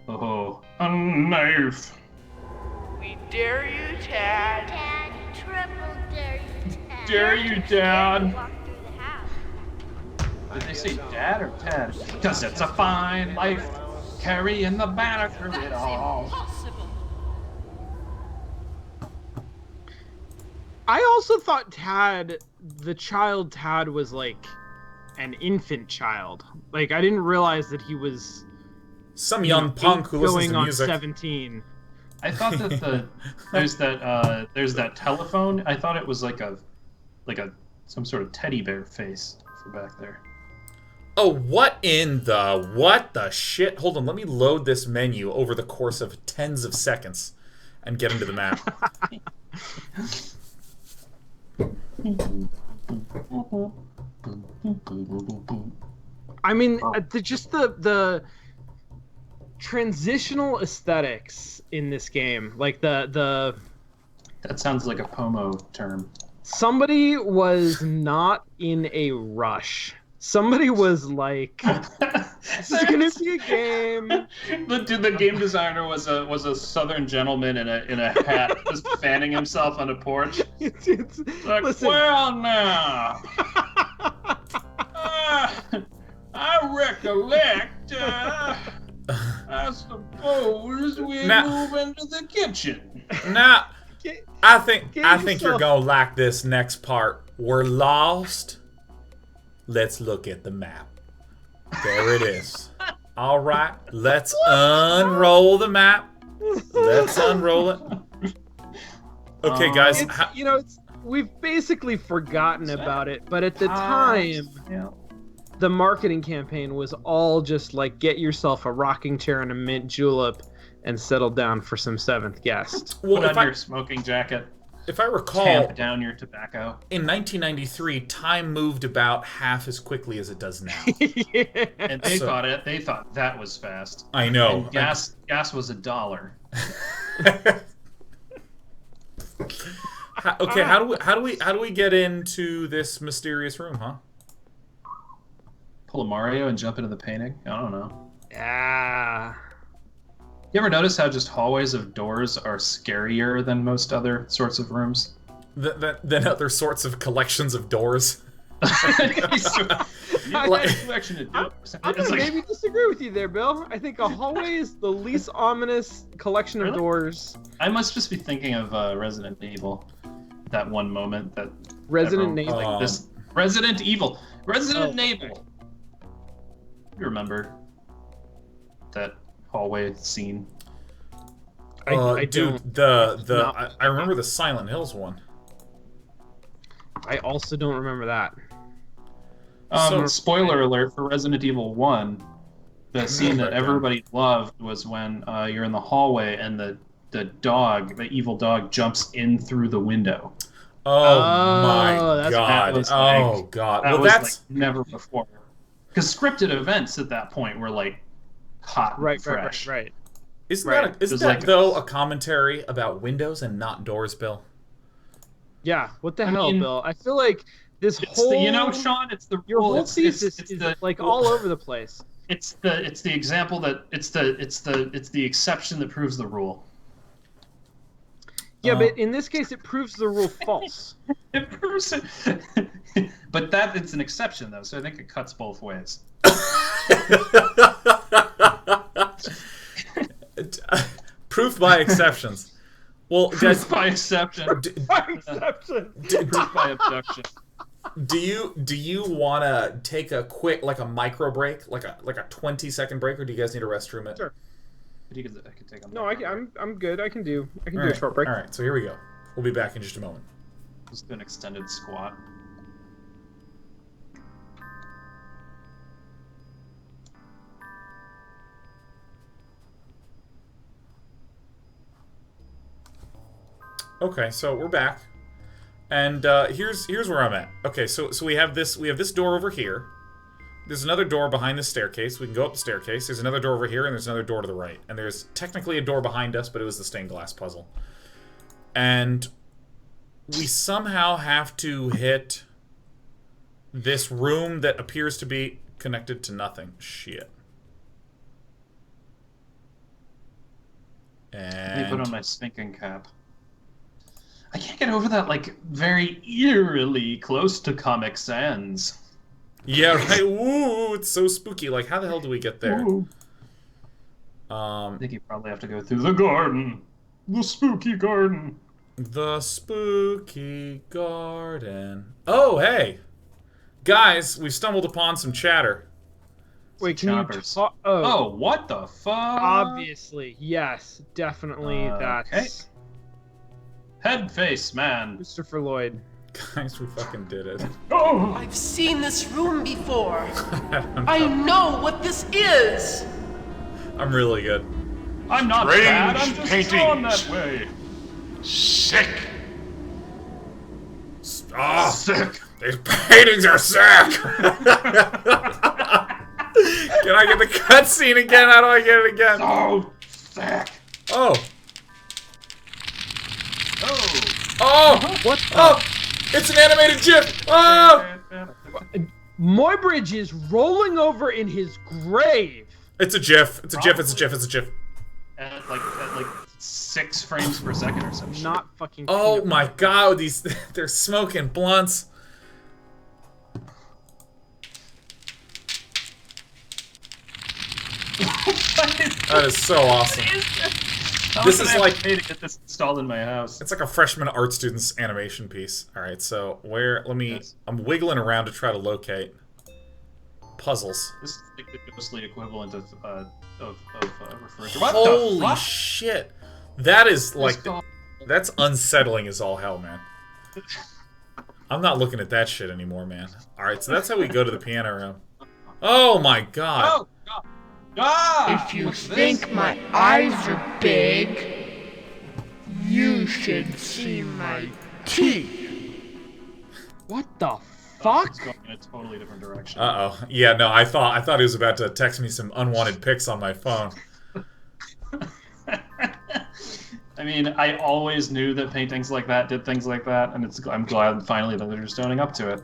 Speaker 4: Oh, a knife.
Speaker 7: We dare you, Tad.
Speaker 8: Dad, triple dare you, Tad.
Speaker 4: Dare you, Dad.
Speaker 8: Walk through the house.
Speaker 4: Did they say Dad or Tad? Because it's a fine life, carrying the banner through it all.
Speaker 7: Impossible.
Speaker 2: I also thought Tad, the child Tad, was like an infant child. Like, I didn't realize that he was
Speaker 1: some young punk who listens
Speaker 2: going
Speaker 1: to
Speaker 2: on
Speaker 1: music.
Speaker 2: 17.
Speaker 4: I thought that there's that telephone. I thought it was like some sort of teddy bear face for back there.
Speaker 1: Oh, what the shit? Hold on, let me load this menu over the course of tens of seconds and get into the map.
Speaker 2: I mean, just the transitional aesthetics in this game, like the
Speaker 4: That sounds like a Pomo term.
Speaker 2: Somebody was not in a rush. Somebody was like, "This is gonna be a game."
Speaker 4: The game designer was a southern gentleman in a hat, just fanning himself on a porch.
Speaker 2: It's
Speaker 4: like,
Speaker 2: listen.
Speaker 4: Well, now, I recollect. I suppose we move into the kitchen.
Speaker 1: Now, I think you're gonna like this next part. We're lost. Let's look at the map. There it is. All right, let's unroll the map. Let's unroll it. Okay, guys.
Speaker 2: We've basically forgotten about it, but at the time, the marketing campaign was all just like, get yourself a rocking chair and a mint julep and settle down for some 7th guest.
Speaker 4: Well, put on your smoking jacket.
Speaker 1: If I recall,
Speaker 4: tamp down your tobacco.
Speaker 1: In 1993, time moved about half as quickly as it does now.
Speaker 4: Yeah. And they thought that was fast.
Speaker 1: I know.
Speaker 4: And gas was $1.
Speaker 1: Okay, how do we get into this mysterious room, huh?
Speaker 4: Pull a Mario and jump into the painting? I don't know.
Speaker 2: Yeah.
Speaker 4: You ever notice how just hallways of doors are scarier than most other sorts of rooms?
Speaker 1: Than other sorts of collections of doors?
Speaker 2: I'm gonna maybe disagree with you there, Bill. I think a hallway is the least ominous collection of doors.
Speaker 4: I must just be thinking of Resident Evil. That one moment that
Speaker 2: Resident Evil.
Speaker 4: Like this Resident Evil. Resident Evil. You remember that hallway scene?
Speaker 2: I
Speaker 1: remember the Silent Hills one.
Speaker 2: I also don't remember that.
Speaker 4: Spoiler alert for Resident Evil 1. The scene that everybody loved was when you're in the hallway and the evil dog jumps in through the window.
Speaker 1: Oh my god.
Speaker 4: That was like never before. Because scripted events at that point were like hot and fresh.
Speaker 2: Right.
Speaker 1: Isn't that though a commentary about windows and not doors, Bill?
Speaker 2: Yeah, what the hell, Bill? I feel like this whole
Speaker 4: Sean, it's the
Speaker 2: your whole thesis is like all over the place.
Speaker 4: It's the example that it's the exception that proves the rule.
Speaker 2: Yeah, but in this case, it proves the rule false.
Speaker 4: It proves it. But it's an exception, though, so I think it cuts both ways.
Speaker 1: Proof by exceptions. Well, guys,
Speaker 4: proof by exception. Proof by abduction.
Speaker 1: Do you want to take a quick, like a micro break, like a 20-second break, or do you guys need a restroom?
Speaker 2: Sure.
Speaker 4: I can take a
Speaker 2: no, I'm good. I can do a short break.
Speaker 1: All right, so here we go. We'll be back in just a moment.
Speaker 4: Just do an extended squat.
Speaker 1: Okay, so we're back, and here's where I'm at. Okay, so we have this door over here. There's another door behind the staircase. We can go up the staircase. There's another door over here, and there's another door to the right. And there's technically a door behind us, but it was the stained glass puzzle. And we somehow have to hit this room that appears to be connected to nothing. Shit. And...
Speaker 4: Let me put on my stinking cap. I can't get over that, like, very eerily close to Comic Sans.
Speaker 1: Yeah, right. Ooh, it's so spooky. Like, how the hell do we get there?
Speaker 4: I think you probably have to go through the garden. The spooky garden.
Speaker 1: The spooky garden. Oh, hey. Guys, we've stumbled upon some chatter.
Speaker 2: Wait, can you talk?
Speaker 4: Oh, what the fuck?
Speaker 2: Obviously, yes. Definitely, that's...
Speaker 4: Okay. Headface man.
Speaker 2: Christopher Lloyd.
Speaker 1: Guys, we fucking did it.
Speaker 7: Oh! I've seen this room before. I know what this is.
Speaker 1: I'm really good.
Speaker 4: I'm not bad. I'm just drawn that way.
Speaker 6: Sick.
Speaker 1: Oh, sick. These paintings are sick. Can I get the cutscene again? How do I get it again?
Speaker 4: Oh, sick.
Speaker 1: Oh.
Speaker 4: Oh.
Speaker 1: Oh.
Speaker 2: What the?
Speaker 1: Oh. It's an animated GIF! Oh!
Speaker 2: Muybridge is rolling over in his grave.
Speaker 1: It's a GIF. It's a GIF. It's a GIF. It's a GIF.
Speaker 4: At like 6 frames per second or something.
Speaker 2: Not fucking.
Speaker 1: Oh my god! They're smoking blunts. That is so awesome. This is like
Speaker 4: to get this installed in my house.
Speaker 1: It's like a freshman art student's animation piece. All right, so I'm wiggling around to try to locate puzzles.
Speaker 4: This is like the ghostly equivalent of refrigerator.
Speaker 1: Holy shit! That is like that's unsettling as all hell, man. I'm not looking at that shit anymore, man. All right, so that's how we go to the piano room. Oh my god!
Speaker 4: Oh god! Ah!
Speaker 7: If you think my eyes are big, you should see my teeth.
Speaker 2: What the fuck?
Speaker 4: It's going in a totally different direction.
Speaker 1: Uh oh. Yeah, no, I thought he was about to text me some unwanted pics on my phone.
Speaker 4: I mean, I always knew that paintings like that did things like that, and I'm glad finally that they're just owning up to it.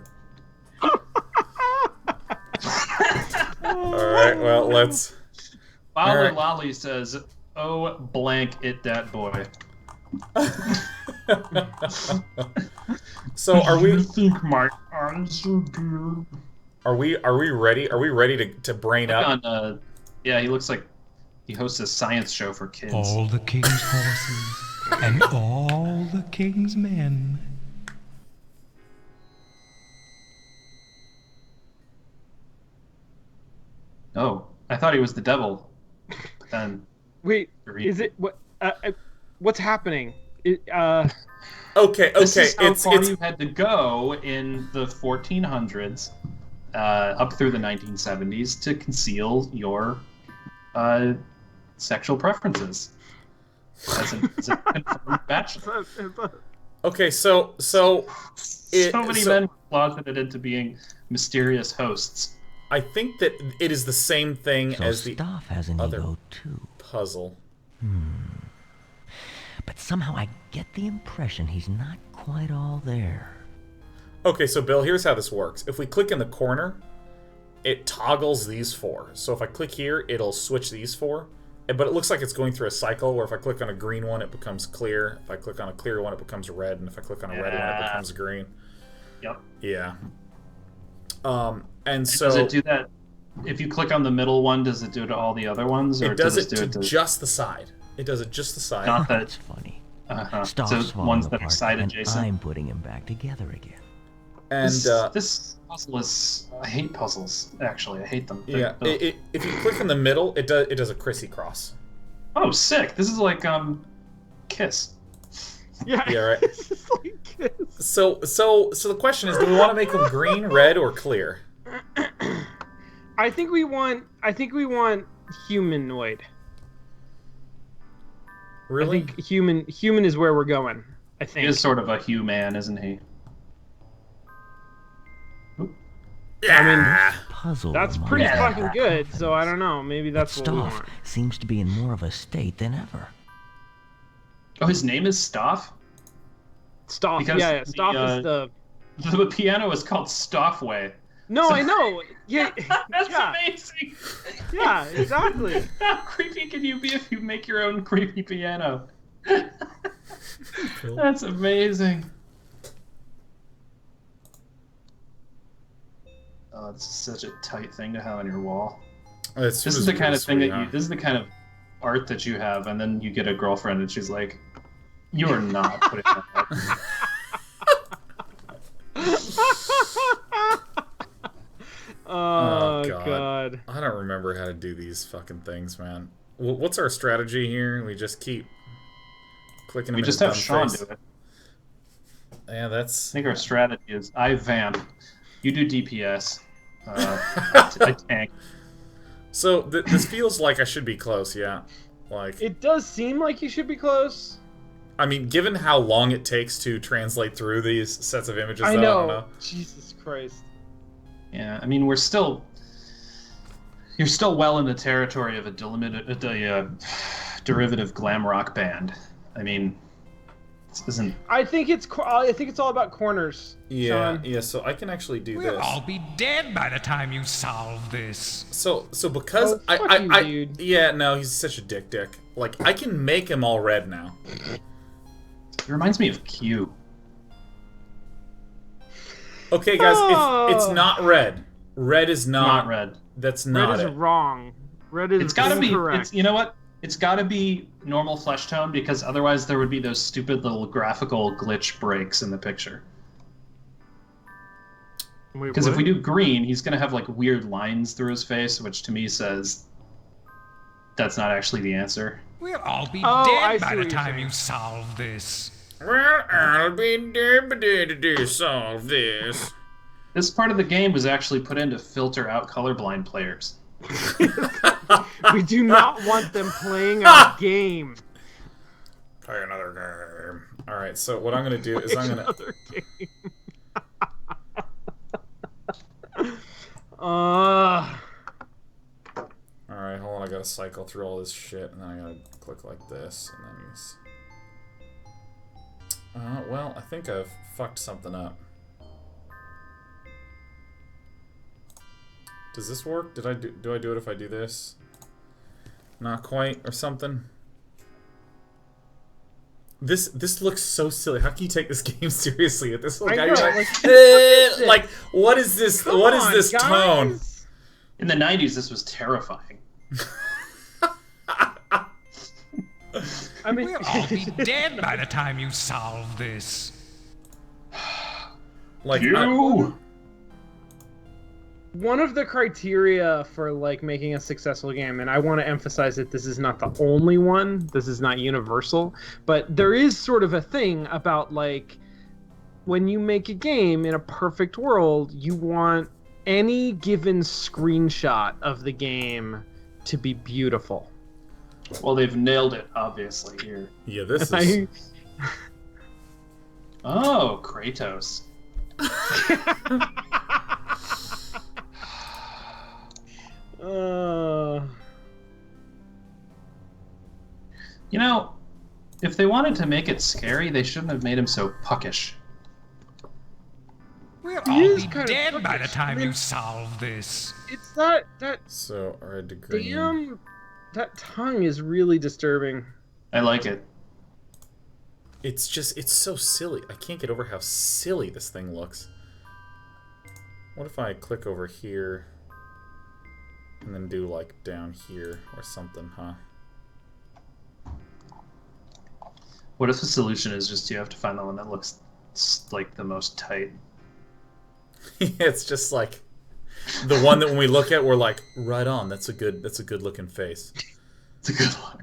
Speaker 1: Alright, well, let's...
Speaker 4: Fowler Lolly says, oh, blank it that boy.
Speaker 1: So, are we...
Speaker 4: You think my eyes are good?
Speaker 1: Are we ready? Are we ready to brain up?
Speaker 4: Yeah, he looks like he hosts a science show for kids.
Speaker 9: All the king's horses and all the king's men.
Speaker 4: Oh, I thought he was the devil. But then...
Speaker 2: Wait, is it... what's happening?
Speaker 1: Okay,
Speaker 4: This is how far you had to go in the 1400s, up through the 1970s, to conceal your sexual preferences. As a confirmed bachelor.
Speaker 1: Okay, so
Speaker 4: many men closeted into being mysterious hosts.
Speaker 1: I think that it is the same thing as the
Speaker 5: Staff has an
Speaker 1: other
Speaker 5: ego too.
Speaker 1: puzzle.
Speaker 5: But somehow I get the impression he's not quite all there.
Speaker 1: Okay, so Bill, here's how this works. If we click in the corner, it toggles these four. So if I click here, it'll switch these four. but it looks like it's going through a cycle where if I click on a green one, it becomes clear. If I click on a clear one, it becomes red, and if I click on a red one, it becomes green.
Speaker 4: Yep.
Speaker 1: Yeah. And so
Speaker 4: does it do that? If you click on the middle one, does it do it to all the other ones, or
Speaker 1: it does it
Speaker 4: do
Speaker 1: to just the side? It does it just the side.
Speaker 4: Not that
Speaker 5: That's funny.
Speaker 4: So ones that are side adjacent.
Speaker 5: I'm putting him back together again.
Speaker 1: And
Speaker 4: this puzzle is. I hate puzzles. Actually, I hate them.
Speaker 1: Yeah. If you click in the middle, it does a crissy cross.
Speaker 4: Oh, sick! This is like Kiss.
Speaker 2: Yeah.
Speaker 1: Yeah. Right.
Speaker 2: This is like Kiss.
Speaker 1: So the question is, do we want to make them green, red, or clear?
Speaker 2: I think we want humanoid.
Speaker 1: Really?
Speaker 2: I think human is where we're going. I think.
Speaker 4: He is sort of a human, isn't he?
Speaker 2: I mean,
Speaker 5: Puzzle.
Speaker 2: that's pretty fucking good. So I don't know. Maybe that's what we
Speaker 5: Stoff
Speaker 2: want.
Speaker 5: seems to be in more of a state than ever.
Speaker 4: Oh, his name is Stoff?
Speaker 2: Stoff.
Speaker 4: Because
Speaker 2: Yeah. Stoff is the.
Speaker 4: The piano is called Stoffway.
Speaker 2: No, I know. Yeah.
Speaker 4: That's
Speaker 2: yeah.
Speaker 4: amazing.
Speaker 2: Yeah, exactly.
Speaker 4: How creepy can you be if you make your own creepy piano? That's amazing. Oh, this is such a tight thing to have on your wall. This is the kind of thing that this is the kind of art that you have, and then you get a girlfriend and she's like, "You are not putting that up."
Speaker 2: Oh God.
Speaker 1: I don't remember how to do these fucking things, man. What's our strategy here? We just keep clicking them.
Speaker 4: We just have Sean do it.
Speaker 1: Yeah, that's.
Speaker 4: I think our strategy is I vamp, you do DPS, I tank.
Speaker 1: So this feels like I should be close, yeah. Like
Speaker 2: it does seem like you should be close.
Speaker 1: I mean, given how long it takes to translate through these sets of images,
Speaker 2: I
Speaker 1: though,
Speaker 2: know.
Speaker 1: I don't know.
Speaker 2: Jesus Christ.
Speaker 4: Yeah, I mean, you're still well in the territory of a derivative glam rock band. I mean, this isn't.
Speaker 2: I think it's all about corners.
Speaker 1: Yeah,
Speaker 2: Sean.
Speaker 1: yeah. So I can actually do
Speaker 9: We'll
Speaker 1: this.
Speaker 9: all be dead by the time you solve this.
Speaker 1: So because
Speaker 2: dude.
Speaker 1: yeah, no, he's such a dick. Like I can make him all red now.
Speaker 4: It reminds me of Q.
Speaker 1: Okay, guys, it's not red. Red is
Speaker 4: Not red.
Speaker 1: That's not
Speaker 2: Red is
Speaker 1: it.
Speaker 2: wrong. Red is
Speaker 4: It's gotta be.
Speaker 2: incorrect.
Speaker 4: You know what? It's gotta be normal flesh tone because otherwise there would be those stupid little graphical glitch breaks in the picture. Because if we do green, he's gonna have like weird lines through his face, which to me says that's not actually the answer.
Speaker 9: We'll all be
Speaker 2: I
Speaker 9: dead
Speaker 2: see
Speaker 9: by the
Speaker 2: what you're
Speaker 9: time
Speaker 2: saying.
Speaker 9: you solve this.
Speaker 1: Well, I'll be dead to solve this.
Speaker 4: This part of the game was actually put in to filter out colorblind players.
Speaker 2: We do not want them playing our game.
Speaker 1: Play another game. All right. So what I'm gonna do is I'm gonna.
Speaker 2: Another game. Uh,
Speaker 1: All right, hold on. I gotta cycle through all this shit, and then I gotta click like this, and then use. Well, I think I've fucked something up. Does this work? Do I do it if I do this? Not quite, or something. This looks so silly. How can you take this game seriously? At this little guy, you're like, what is this?
Speaker 2: Come
Speaker 1: what is
Speaker 2: on,
Speaker 1: this
Speaker 2: guys.
Speaker 1: tone?
Speaker 4: In the 90s, this was terrifying.
Speaker 2: I mean,
Speaker 9: We'll all be dead by the time you solve this.
Speaker 1: Like
Speaker 2: one of the criteria for like making a successful game, and I want to emphasize that this is not the only one, this is not universal, but there is sort of a thing about like when you make a game in a perfect world, you want any given screenshot of the game to be beautiful.
Speaker 4: Well, they've nailed it, obviously, here.
Speaker 1: Yeah, this is.
Speaker 4: Oh, Kratos. You know, if they wanted to make it scary, they shouldn't have made him so puckish.
Speaker 9: We'll
Speaker 2: He
Speaker 9: all
Speaker 2: is
Speaker 9: be
Speaker 2: kind of
Speaker 9: dead by the
Speaker 2: puckish.
Speaker 9: time
Speaker 2: I mean,
Speaker 9: you solve this.
Speaker 2: It's that
Speaker 1: So red to green.
Speaker 2: damn That tongue is really disturbing.
Speaker 4: I like it.
Speaker 1: It's so silly. I can't get over how silly this thing looks. What if I click over here and then do like down here or something, huh?
Speaker 4: What if the solution is just you have to find the one that looks like the most tight?
Speaker 1: It's just like the one that when we look at, we're like, right on. That's a good looking face.
Speaker 4: It's a good look.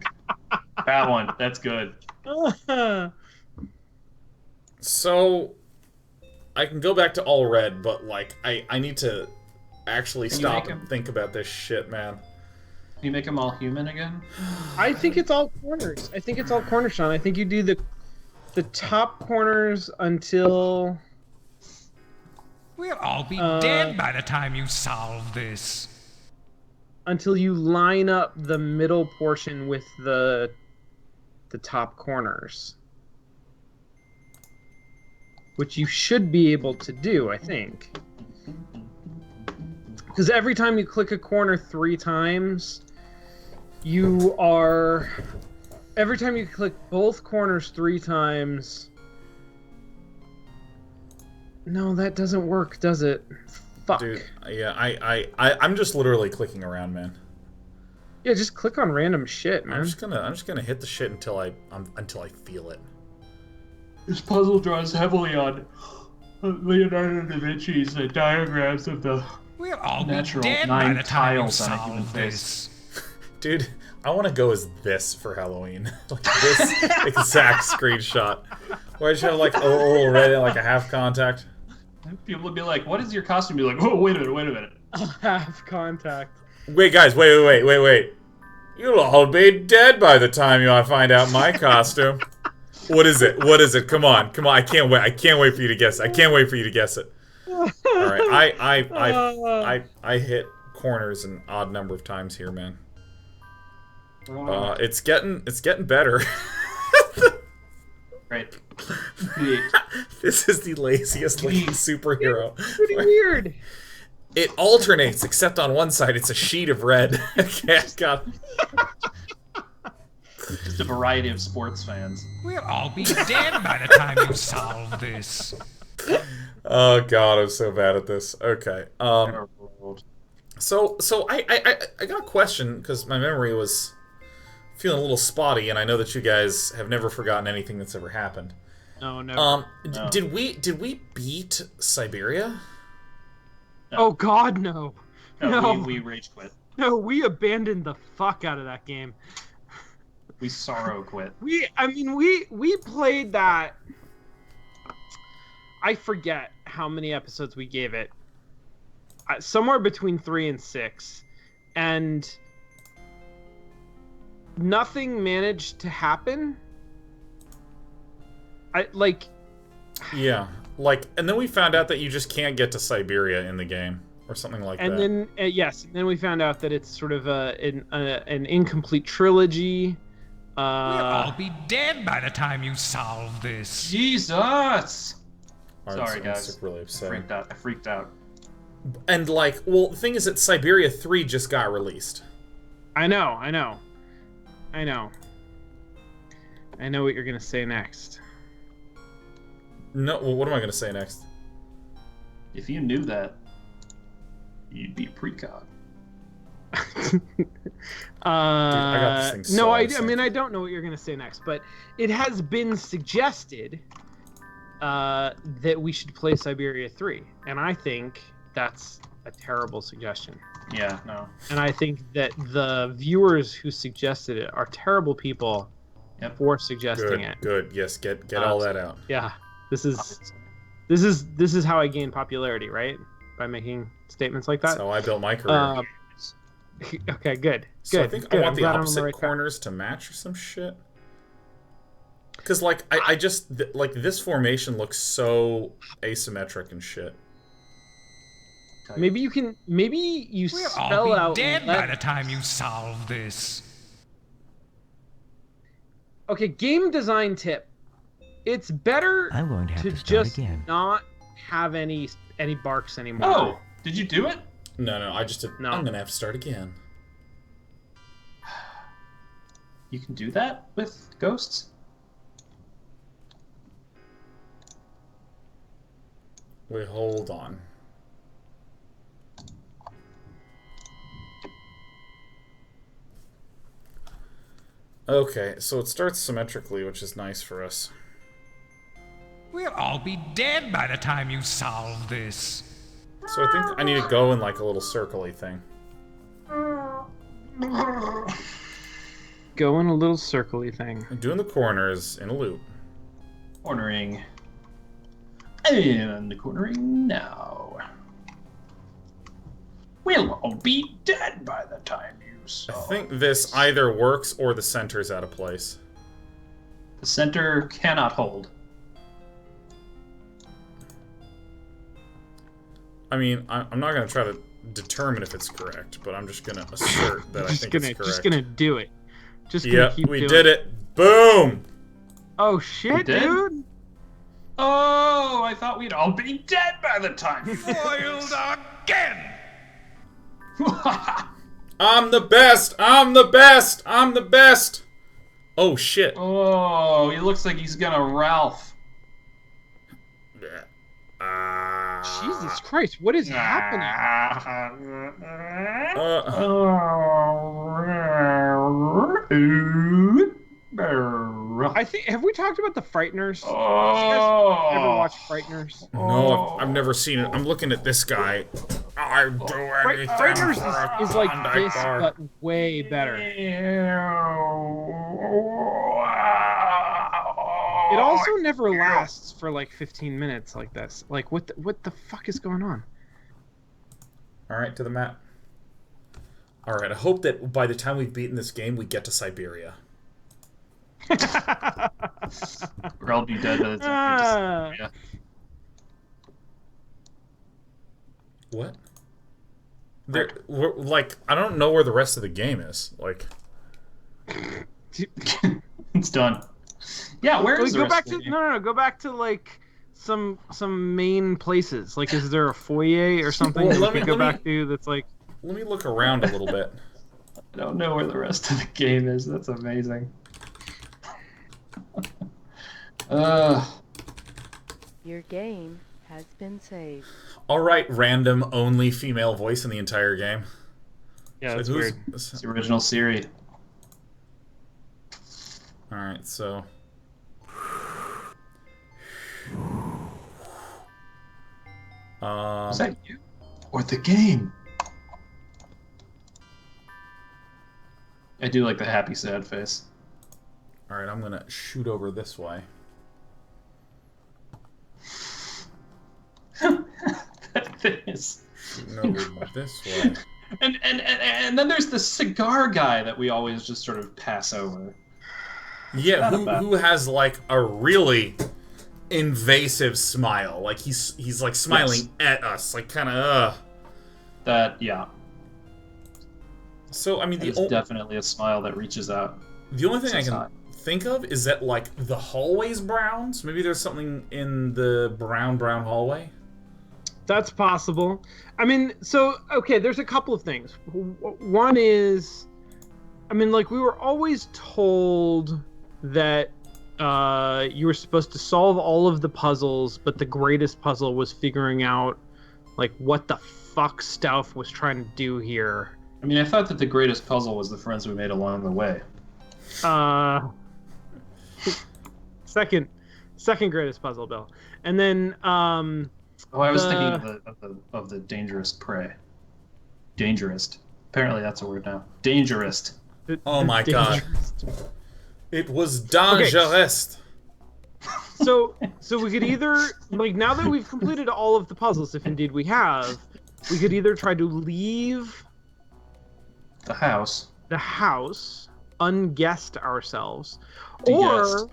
Speaker 4: That one. That's good.
Speaker 1: So, I can go back to all red, but like, I need to actually stop and think about this shit, man.
Speaker 4: Can you make them all human again?
Speaker 2: I think it's all corners. I think it's all corners, Sean. I think you do the top corners until...
Speaker 9: We'll all be dead by the time you solve this.
Speaker 2: Until you line up the middle portion with the top corners. Which you should be able to do, I think. Because every time you click a corner 3 times, you are... Every time you click both corners 3 times... No, that doesn't work, does it? Fuck.
Speaker 1: Dude, yeah, I'm just literally clicking around, man.
Speaker 2: Yeah, just click on random shit, man.
Speaker 1: I'm just gonna hit the shit until I feel it.
Speaker 4: This puzzle draws heavily on Leonardo da Vinci's diagrams of the
Speaker 9: we'll all
Speaker 4: natural
Speaker 9: be dead
Speaker 4: 9
Speaker 9: by the time
Speaker 4: tiles
Speaker 9: you
Speaker 4: on a human
Speaker 9: solve
Speaker 4: face.
Speaker 1: Dude, I want to go as this for Halloween. Like this exact screenshot. Where I just have like a little red and like a half contact.
Speaker 4: People would be like, what is your costume? Be like, oh, wait a minute.
Speaker 2: Half contact.
Speaker 1: Wait, guys, wait. You'll all be dead by the time you find out my costume. What is it? Come on. I can't wait for you to guess it. Alright, I hit corners an odd number of times here, man. It's getting better.
Speaker 4: Right.
Speaker 1: This is the laziest looking superhero.
Speaker 2: It's pretty weird.
Speaker 1: It alternates, except on one side it's a sheet of red. God.
Speaker 4: Just a variety of sports fans.
Speaker 9: We'll all be dead by the time you solve this.
Speaker 1: Oh god, I'm so bad at this. Okay. So I got a question because my memory was feeling a little spotty, and I know that you guys have never forgotten anything that's ever happened.
Speaker 2: No, never.
Speaker 4: No.
Speaker 1: Did we beat Siberia?
Speaker 2: No. Oh god, no.
Speaker 4: No, we rage quit.
Speaker 2: No, we abandoned the fuck out of that game.
Speaker 4: We sorrow quit.
Speaker 2: We played that. I forget how many episodes we gave it. Somewhere between 3 and 6, and nothing managed to happen.
Speaker 1: Yeah, and then we found out that you just can't get to Siberia in the game, or something like that.
Speaker 2: And then then we found out that it's sort of an incomplete trilogy.
Speaker 9: We'll all be dead by the time you solve this.
Speaker 4: Jesus! Sorry,
Speaker 1: guys.
Speaker 4: guys.
Speaker 1: Really upset.
Speaker 4: I freaked out.
Speaker 1: And the thing is that Siberia 3 just got released.
Speaker 2: I know what you're gonna say next.
Speaker 1: No, well, what am I gonna say next?
Speaker 4: If you knew that, you'd be precog.
Speaker 1: Dude, I got this thing so
Speaker 2: I don't know what you're gonna say next, but it has been suggested that we should play Siberia 3, and I think that's a terrible suggestion.
Speaker 4: Yeah, no.
Speaker 2: And I think that the viewers who suggested it are terrible people for suggesting it.
Speaker 1: Good, yes, get all that out.
Speaker 2: Yeah, this is how I gain popularity, right? By making statements like that.
Speaker 1: That's how I built my career.
Speaker 2: Okay, good.
Speaker 1: So I think I want the opposite corners to match or some shit. Because I just this formation looks so asymmetric and shit.
Speaker 2: Maybe you
Speaker 9: we'll
Speaker 2: spell
Speaker 9: all be
Speaker 2: out
Speaker 9: dead by the time you solve this.
Speaker 2: Okay, game design tip. It's better
Speaker 5: I'm going to have to start
Speaker 2: just
Speaker 5: again.
Speaker 2: not have any barks anymore.
Speaker 4: Oh, did you do it?
Speaker 1: No, I just did.
Speaker 2: No.
Speaker 1: I'm gonna have to start again.
Speaker 4: You can do that with ghosts?
Speaker 1: Wait, hold on. Okay, so it starts symmetrically, which is nice for us.
Speaker 9: We'll all be dead by the time you solve this.
Speaker 1: So I think I need to go in like a little circle-y thing.
Speaker 2: Go in a little circle-y thing.
Speaker 1: I'm doing the corners in a loop.
Speaker 4: Cornering. And cornering now. We'll all be dead by the time you
Speaker 1: I
Speaker 4: solve.
Speaker 1: think this either works or the center's out of place.
Speaker 4: The center cannot hold.
Speaker 1: I mean, I'm not going to try to determine if it's correct, but I'm just going to assert that I think it's correct.
Speaker 2: Just gonna do it. Just gonna keep
Speaker 1: we
Speaker 2: doing
Speaker 1: did it. Boom!
Speaker 2: Oh shit, dude!
Speaker 4: Oh, I thought we'd all be dead by the time.
Speaker 9: Foiled again!
Speaker 1: I'm the best! I'm the best! I'm the best! Oh shit.
Speaker 4: Oh, he looks like he's gonna Ralph.
Speaker 2: Jesus Christ, what is happening? I think, have we talked about the Frighteners? Have you guys ever watched Frighteners?
Speaker 1: No, I've never seen it. I'm looking at this guy. I do anything.
Speaker 2: Frighteners is like this, but way better. It also never lasts for like 15 minutes like this. Like, what the fuck is going on?
Speaker 1: Alright, to the map. Alright, I hope that by the time we've beaten this game, we get to Siberia.
Speaker 4: Or I'll be dead by the time we get to Siberia.
Speaker 1: What? Like, I don't know where the rest of the game is. Like,
Speaker 4: it's done. Yeah, where is the
Speaker 2: go
Speaker 4: rest
Speaker 2: back
Speaker 4: of the
Speaker 2: to
Speaker 4: game?
Speaker 2: no, go back to like some main places. Like, is there a foyer or something
Speaker 1: Well,
Speaker 2: that we can go back to that's like?
Speaker 1: Let me look around a little bit.
Speaker 4: I don't know where the rest of the game is. That's amazing.
Speaker 10: Your game has been saved.
Speaker 1: Alright, random only female voice in the entire game.
Speaker 2: Yeah, that's weird.
Speaker 4: It's the original Siri.
Speaker 1: Alright, so...
Speaker 4: Is that you? Or the game? I do like the happy sad face.
Speaker 1: Alright, I'm gonna shoot over this way.
Speaker 4: That face.
Speaker 1: Shooting over this way.
Speaker 4: And then there's the cigar guy that we always just sort of pass over.
Speaker 1: Yeah, who has like a really invasive smile. Like he's like smiling at us, like kind of
Speaker 4: That, yeah.
Speaker 1: So I mean,
Speaker 4: It's definitely a smile that reaches out.
Speaker 1: The only thing I can think of is that like the hallway's brown. So maybe there's something in the brown hallway.
Speaker 2: That's possible. I mean, so okay, there's a couple of things. One is, I mean, like we were always told that you were supposed to solve all of the puzzles, but the greatest puzzle was figuring out like what the fuck Stauff was trying to do here.
Speaker 4: I mean, I thought that the greatest puzzle was the friends we made along the way.
Speaker 2: Second greatest puzzle, Bill. And then
Speaker 4: Oh, I was thinking of the dangerous prey. Dangerous. Apparently that's a word now. Dangerous.
Speaker 1: Oh my god. It was dangerous.
Speaker 2: So we could either, like, now that we've completed all of the puzzles, if indeed we have, we could either try to leave
Speaker 4: the house,
Speaker 2: unguessed ourselves, or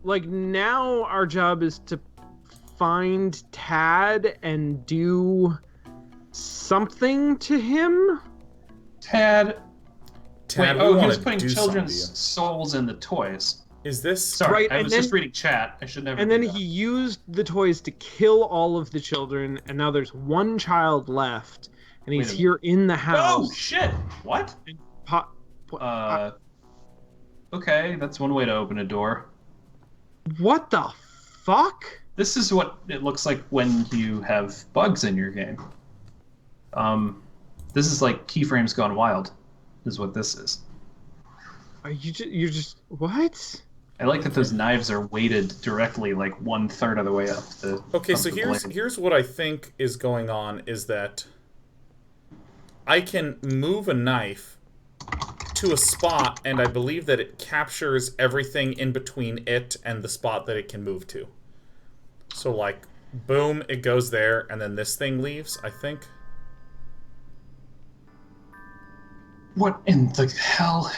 Speaker 2: like now our job is to find Tad and do something to him.
Speaker 4: Tad, wait,
Speaker 1: oh,
Speaker 4: he was putting children's souls in the toys.
Speaker 1: Is this
Speaker 4: sorry? Right, I was just reading chat. I should never.
Speaker 2: And then he used the toys to kill all of the children, and now there's one child left, and he's here in the house.
Speaker 4: Oh shit! What? okay, that's one way to open a door.
Speaker 2: What the fuck?
Speaker 4: This is what it looks like when you have bugs in your game. This is like keyframes gone wild, is what this is.
Speaker 2: Are you're just what?
Speaker 4: I like that those knives are weighted directly, like 1/3 of the way up the.
Speaker 1: Okay,
Speaker 4: up
Speaker 1: so
Speaker 4: the
Speaker 1: here's what I think is going on is that I can move a knife to a spot, and I believe that it captures everything in between it and the spot that it can move to. So, like, boom, it goes there, and then this thing leaves, I think.
Speaker 4: What in the hell?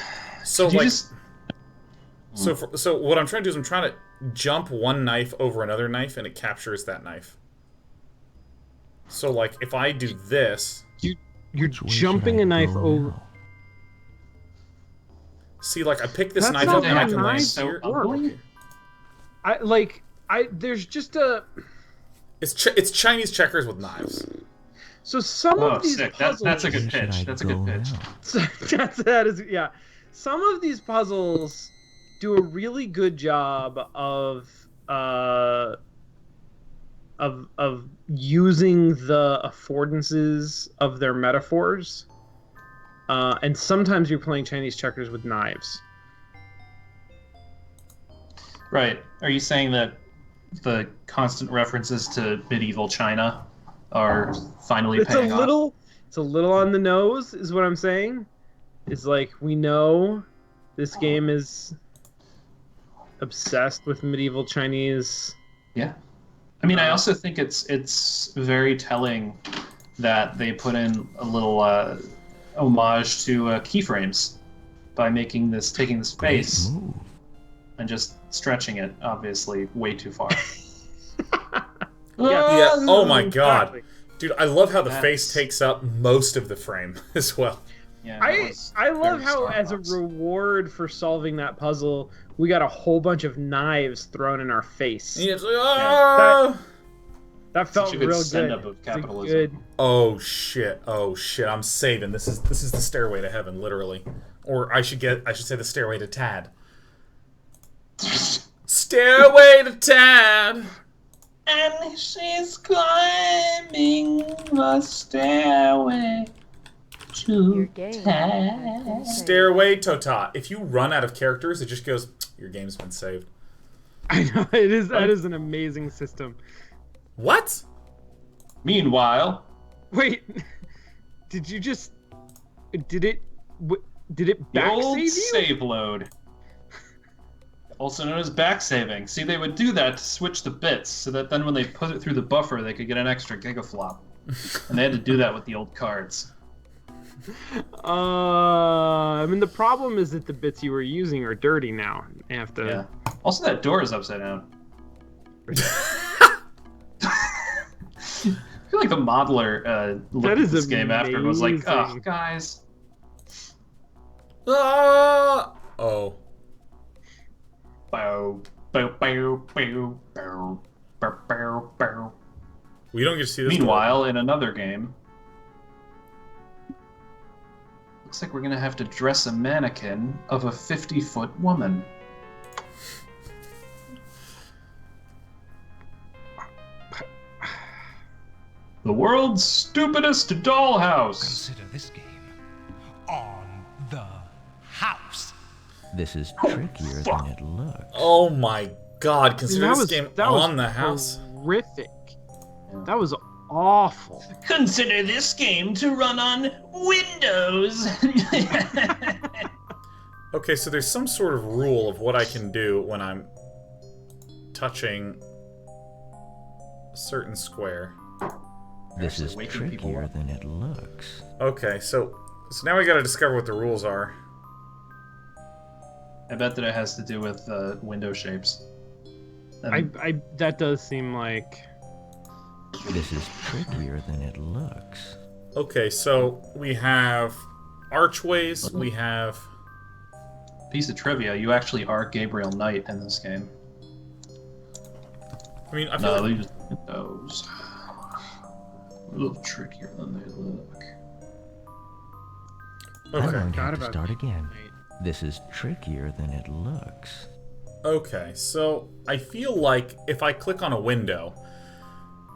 Speaker 1: So, like, so what I'm trying to do is I'm trying to jump one knife over another knife, and it captures that knife. So, like, if I do this...
Speaker 2: You're jumping a knife over...
Speaker 1: See, like, I pick this knife up and I can land here.
Speaker 2: There's just a...
Speaker 1: It's Chinese checkers with knives.
Speaker 2: So some of these
Speaker 4: sick.
Speaker 2: puzzles...
Speaker 4: That's a good pitch. That's a good pitch.
Speaker 2: that is, yeah. Some of these puzzles do a really good job of using the affordances of their metaphors. And sometimes you're playing Chinese checkers with knives.
Speaker 4: Right. Are you saying that the constant references to medieval China are finally paying off?
Speaker 2: It's a little on the nose, is what I'm saying. It's like, we know this game is obsessed with medieval Chinese.
Speaker 4: Yeah. I mean, I also think it's very telling that they put in a little homage to keyframes by taking this face and just stretching it, obviously, way too far.
Speaker 1: Yeah. Oh my god. Dude, I love how the face takes up most of the frame as well.
Speaker 4: Yeah,
Speaker 2: I love how, as a reward for solving that puzzle, we got a whole bunch of knives thrown in our face.
Speaker 1: Yeah, it's like,
Speaker 2: that felt real good.
Speaker 4: Of capitalism.
Speaker 1: Oh shit! Oh shit! I'm saving. This is the stairway to heaven, literally, or I should say the stairway to Tad. Stairway to Tad.
Speaker 4: And she's climbing the stairway to Tad.
Speaker 1: Stairway Tota. If you run out of characters, it just goes, your game's been saved.
Speaker 2: I know, it is. That is an amazing system.
Speaker 1: What?
Speaker 4: Meanwhile...
Speaker 2: Wait. Did you just... Did it back
Speaker 4: old
Speaker 2: save you?
Speaker 4: Save load. Also known as backsaving. See, they would do that to switch the bits, so that then when they put it through the buffer, they could get an extra gigaflop. And they had to do that with the old cards.
Speaker 2: I mean, the problem is that the bits you were using are dirty now. You have to...
Speaker 4: Yeah. Also, that door is upside down. I feel like the modeler looked at this game after and was like, oh, guys.
Speaker 1: Ah! Oh.
Speaker 4: Bow, bow, bow, bow, bow, bow, bow, bow.
Speaker 1: We don't get to see this.
Speaker 4: Meanwhile, in another game, looks like we're gonna have to dress a mannequin of a 50-foot woman. The world's stupidest dollhouse.
Speaker 9: Consider this game on the house.
Speaker 5: This is trickier than it looks.
Speaker 1: Oh my god, consider this game on the house.
Speaker 2: Horrific. That was awful.
Speaker 4: Consider this game to run on Windows.
Speaker 1: Okay, so there's some sort of rule of what I can do when I'm touching a certain square.
Speaker 5: This is trickier than it looks.
Speaker 1: Okay, so now we gotta discover what the rules are.
Speaker 4: I bet that it has to do with window shapes.
Speaker 2: That does seem like...
Speaker 5: This is trickier than it looks.
Speaker 1: Okay, so we have archways, we have...
Speaker 4: Piece of trivia, you actually are Gabriel Knight in this game.
Speaker 1: I mean, I feel like...
Speaker 4: these windows. A little trickier than they look.
Speaker 5: Okay. I'm going to have to start again. This is trickier than it looks.
Speaker 1: Okay, so I feel like if I click on a window,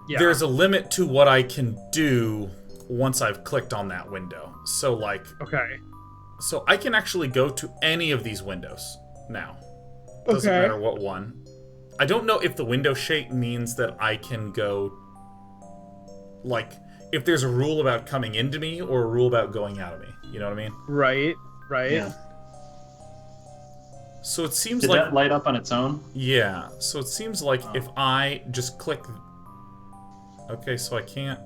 Speaker 2: Yeah.
Speaker 1: there's a limit to what I can do once I've clicked on that window. So, like...
Speaker 2: Okay.
Speaker 1: So I can actually go to any of these windows now. Doesn't
Speaker 2: Okay.
Speaker 1: matter what one. I don't know if the window shape means that I can go... Like, if there's a rule about coming into me or a rule about going out of me. You know what I mean?
Speaker 2: Right.
Speaker 4: Yeah.
Speaker 1: So it seems
Speaker 4: Did
Speaker 1: like...
Speaker 4: that light up on its own?
Speaker 1: Yeah, so it seems like if I just click... Okay, so I can't...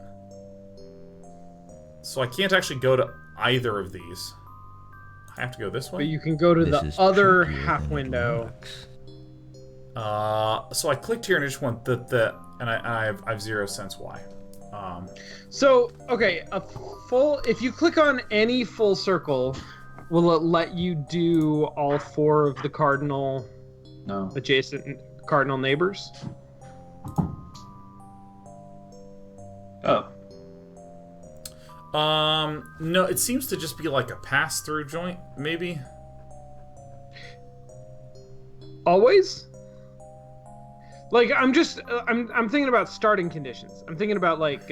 Speaker 1: So I can't actually go to either of these. I have to go this way?
Speaker 2: But you can go to
Speaker 5: This
Speaker 2: the
Speaker 5: is
Speaker 2: other
Speaker 5: trickier
Speaker 2: half
Speaker 5: than it
Speaker 2: window.
Speaker 5: looks.
Speaker 1: So I clicked here and I just went and I have 0 sense why.
Speaker 2: So, okay, if you click on any full circle, will it let you do all 4 of the cardinal adjacent cardinal neighbors?
Speaker 4: Oh.
Speaker 1: No, it seems to just be like a pass-through joint, maybe?
Speaker 2: Always? Like, I'm thinking about starting conditions. I'm thinking about, like,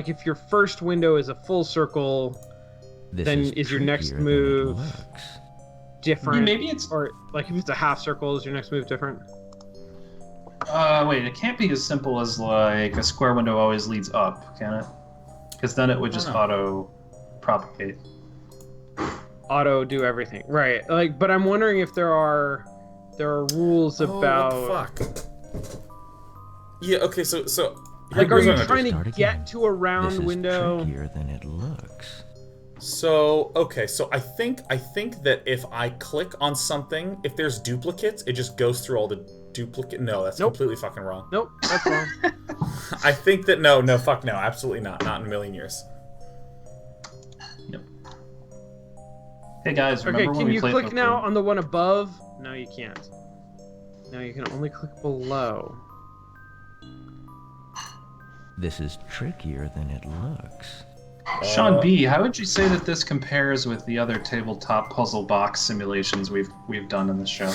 Speaker 2: if your first window is a full circle, then is your next move different?
Speaker 4: Maybe it's...
Speaker 2: Or, like, if it's a half circle, is your next move different?
Speaker 4: Wait, it can't be as simple as, like, a square window always leads up, can it? Because then it would just auto-propagate.
Speaker 2: Auto do everything, right? Like, but I'm wondering if there are rules about.
Speaker 1: What the fuck? Yeah. Okay. So.
Speaker 2: Like, are you trying to get to a round window?
Speaker 5: This is trickier than it looks.
Speaker 1: So okay. So I think that if I click on something, if there's duplicates, it just goes through all the duplicate. No, that's completely fucking wrong.
Speaker 2: Nope, that's wrong.
Speaker 1: I think that no, fuck no, absolutely not in a million years.
Speaker 4: Hey guys, remember
Speaker 2: okay,
Speaker 4: when we played
Speaker 2: can you click now
Speaker 4: before?
Speaker 2: on the one above? No, you can't. No, you can only click below.
Speaker 5: This is trickier than it looks.
Speaker 4: Sean B, how would you say that this compares with the other tabletop puzzle box simulations we've done in the show?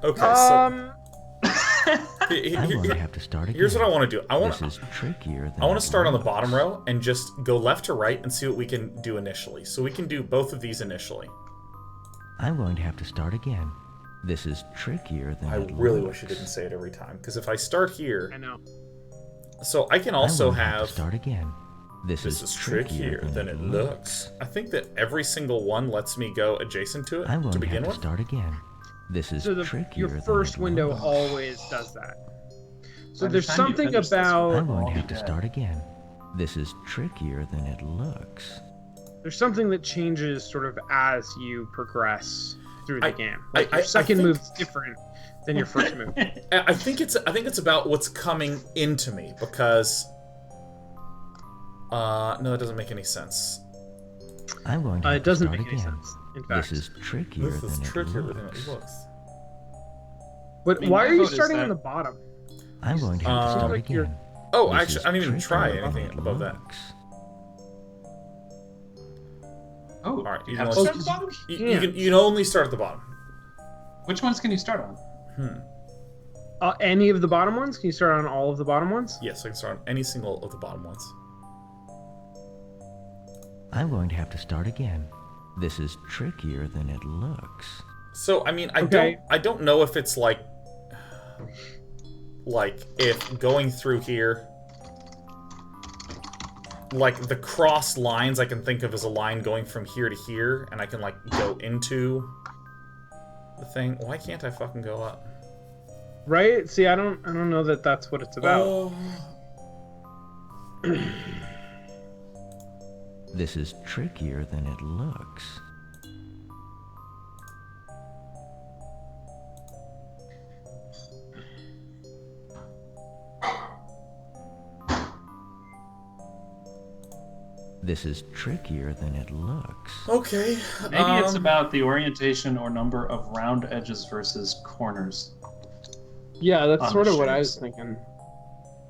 Speaker 1: Okay, so
Speaker 5: I'm going to have to start again.
Speaker 1: Here's what I want to do.
Speaker 5: This is trickier than
Speaker 1: I want to start on the bottom row and just go left to right and see what we can do initially. So we can do both of these initially.
Speaker 5: I'm going to have to start again. This is trickier than
Speaker 1: I
Speaker 5: it
Speaker 1: really
Speaker 5: looks.
Speaker 1: wish you didn't say it every time, because if I start here,
Speaker 2: I know.
Speaker 1: So I can also
Speaker 5: I'm going to
Speaker 1: have
Speaker 5: to start again. This is
Speaker 1: trickier than it looks. I think that every single one lets me go adjacent to it
Speaker 5: I'm going
Speaker 1: to begin
Speaker 5: have
Speaker 1: with.
Speaker 5: to start again. This is
Speaker 2: So
Speaker 5: trickier
Speaker 2: your first
Speaker 5: than it
Speaker 2: window
Speaker 5: looks.
Speaker 2: always does that. So
Speaker 4: By the
Speaker 2: there's
Speaker 4: time you
Speaker 2: something
Speaker 4: finish this
Speaker 2: about.
Speaker 5: I'm going to have to start again. This is trickier than it looks.
Speaker 2: There's something that changes sort of as you progress through the game. Like
Speaker 1: I
Speaker 2: your second
Speaker 1: think-
Speaker 2: move's different than your first move.
Speaker 1: I think it's about what's coming into me, because no, that doesn't make any sense.
Speaker 5: I'm going to have
Speaker 2: It doesn't
Speaker 5: to
Speaker 2: make
Speaker 5: start
Speaker 2: any
Speaker 5: again.
Speaker 2: sense. In fact,
Speaker 5: This is trickier
Speaker 1: This is
Speaker 5: than
Speaker 1: trickier
Speaker 5: it
Speaker 1: than
Speaker 5: looks.
Speaker 1: it looks.
Speaker 2: but
Speaker 4: I mean,
Speaker 2: why
Speaker 4: my
Speaker 2: are you
Speaker 4: vote is
Speaker 2: starting
Speaker 4: that-
Speaker 2: on the bottom?
Speaker 5: I'm going to have to start
Speaker 2: like you're-
Speaker 5: again.
Speaker 1: Oh,
Speaker 5: This
Speaker 1: actually,
Speaker 5: is
Speaker 1: I didn't even try
Speaker 5: trickier than
Speaker 1: anything
Speaker 5: it
Speaker 1: above that.
Speaker 5: looks.
Speaker 4: Oh,
Speaker 1: All right,
Speaker 4: you
Speaker 1: you
Speaker 4: have
Speaker 1: know,
Speaker 4: to start at the bottom?
Speaker 1: You can only start at the bottom.
Speaker 4: Which ones can you start on?
Speaker 2: Any of the bottom ones? Can you start on all of the bottom ones?
Speaker 1: Yes, I can start on any single of the bottom ones.
Speaker 5: I'm going to have to start again. This is trickier than it looks.
Speaker 1: So I mean,
Speaker 2: Okay.
Speaker 1: I don't know if it's like if going through here, like the crossed lines I can think of as a line going from here to here, and I can like go into the thing. Why can't I fucking go up?
Speaker 2: Right? See, I don't know that that's what it's about.
Speaker 1: Oh.
Speaker 5: This is trickier than it looks. This is trickier than it looks.
Speaker 1: Okay.
Speaker 4: Maybe it's about the orientation or number of round edges versus corners.
Speaker 2: Yeah, that's sort of what I was thinking.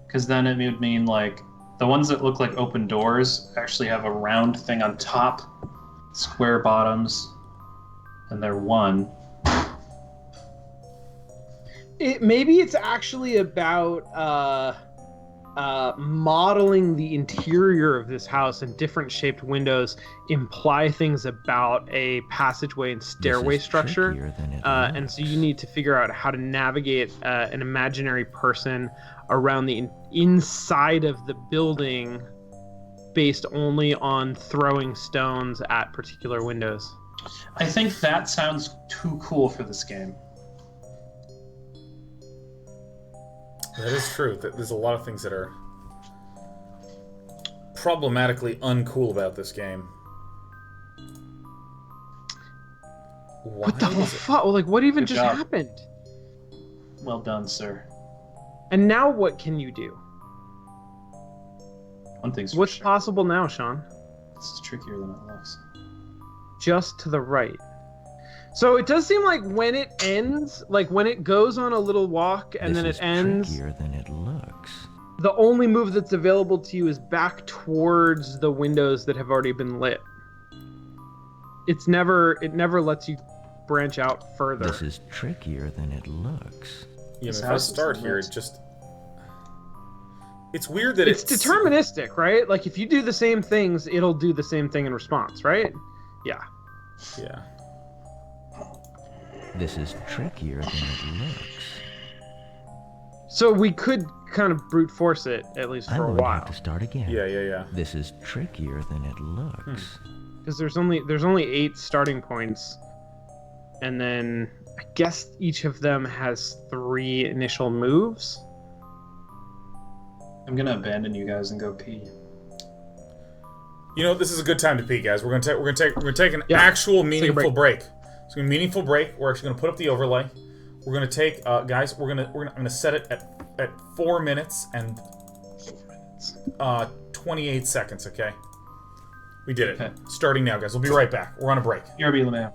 Speaker 4: Because then it would mean, like, the ones that look like open doors actually have a round thing on top, square bottoms, and they're one.
Speaker 2: Maybe it's actually about modeling the interior of this house, and different shaped windows imply things about a passageway and stairway structure. And so you need to figure out how to navigate an imaginary person around the inside of the building based only on throwing stones at particular windows.
Speaker 4: I think that sounds too cool for this game.
Speaker 1: That is true. There's a lot of things that are problematically uncool about this game.
Speaker 2: What the fuck? Like, what even just happened?
Speaker 4: Well done, sir.
Speaker 2: And now what can you do?
Speaker 4: One thing's
Speaker 2: What's possible now, Sean?
Speaker 4: This is trickier than it looks.
Speaker 2: Just to the right. So it does seem like when it ends, like when it goes on a little walk and then it ends,
Speaker 5: trickier than it looks.
Speaker 2: The only move that's available to you is back towards the windows that have already been lit. It never lets you branch out further.
Speaker 5: This is trickier than it looks.
Speaker 1: Yeah, if I start here, it's weird that
Speaker 2: it's deterministic, right? Like if you do the same things, it'll do the same thing in response, right? Yeah.
Speaker 1: Yeah.
Speaker 5: This is trickier than it looks.
Speaker 2: So we could kind of brute force it, at least for a while.
Speaker 5: Have to start again.
Speaker 1: Yeah.
Speaker 5: This is trickier than it looks.
Speaker 2: Because there's only 8 starting points, and then I guess each of them has 3 initial moves.
Speaker 4: I'm gonna abandon you guys and go pee.
Speaker 1: You know, this is a good time to pee, guys. We're gonna take an actual meaningful break. It's gonna be a meaningful break. We're actually gonna put up the overlay. We're gonna take, guys. I'm gonna set it at 4 minutes and 28 seconds. Okay. We did it. Okay. Starting now, guys. We'll be right back. We're on a break.
Speaker 4: BRB, LeMayo.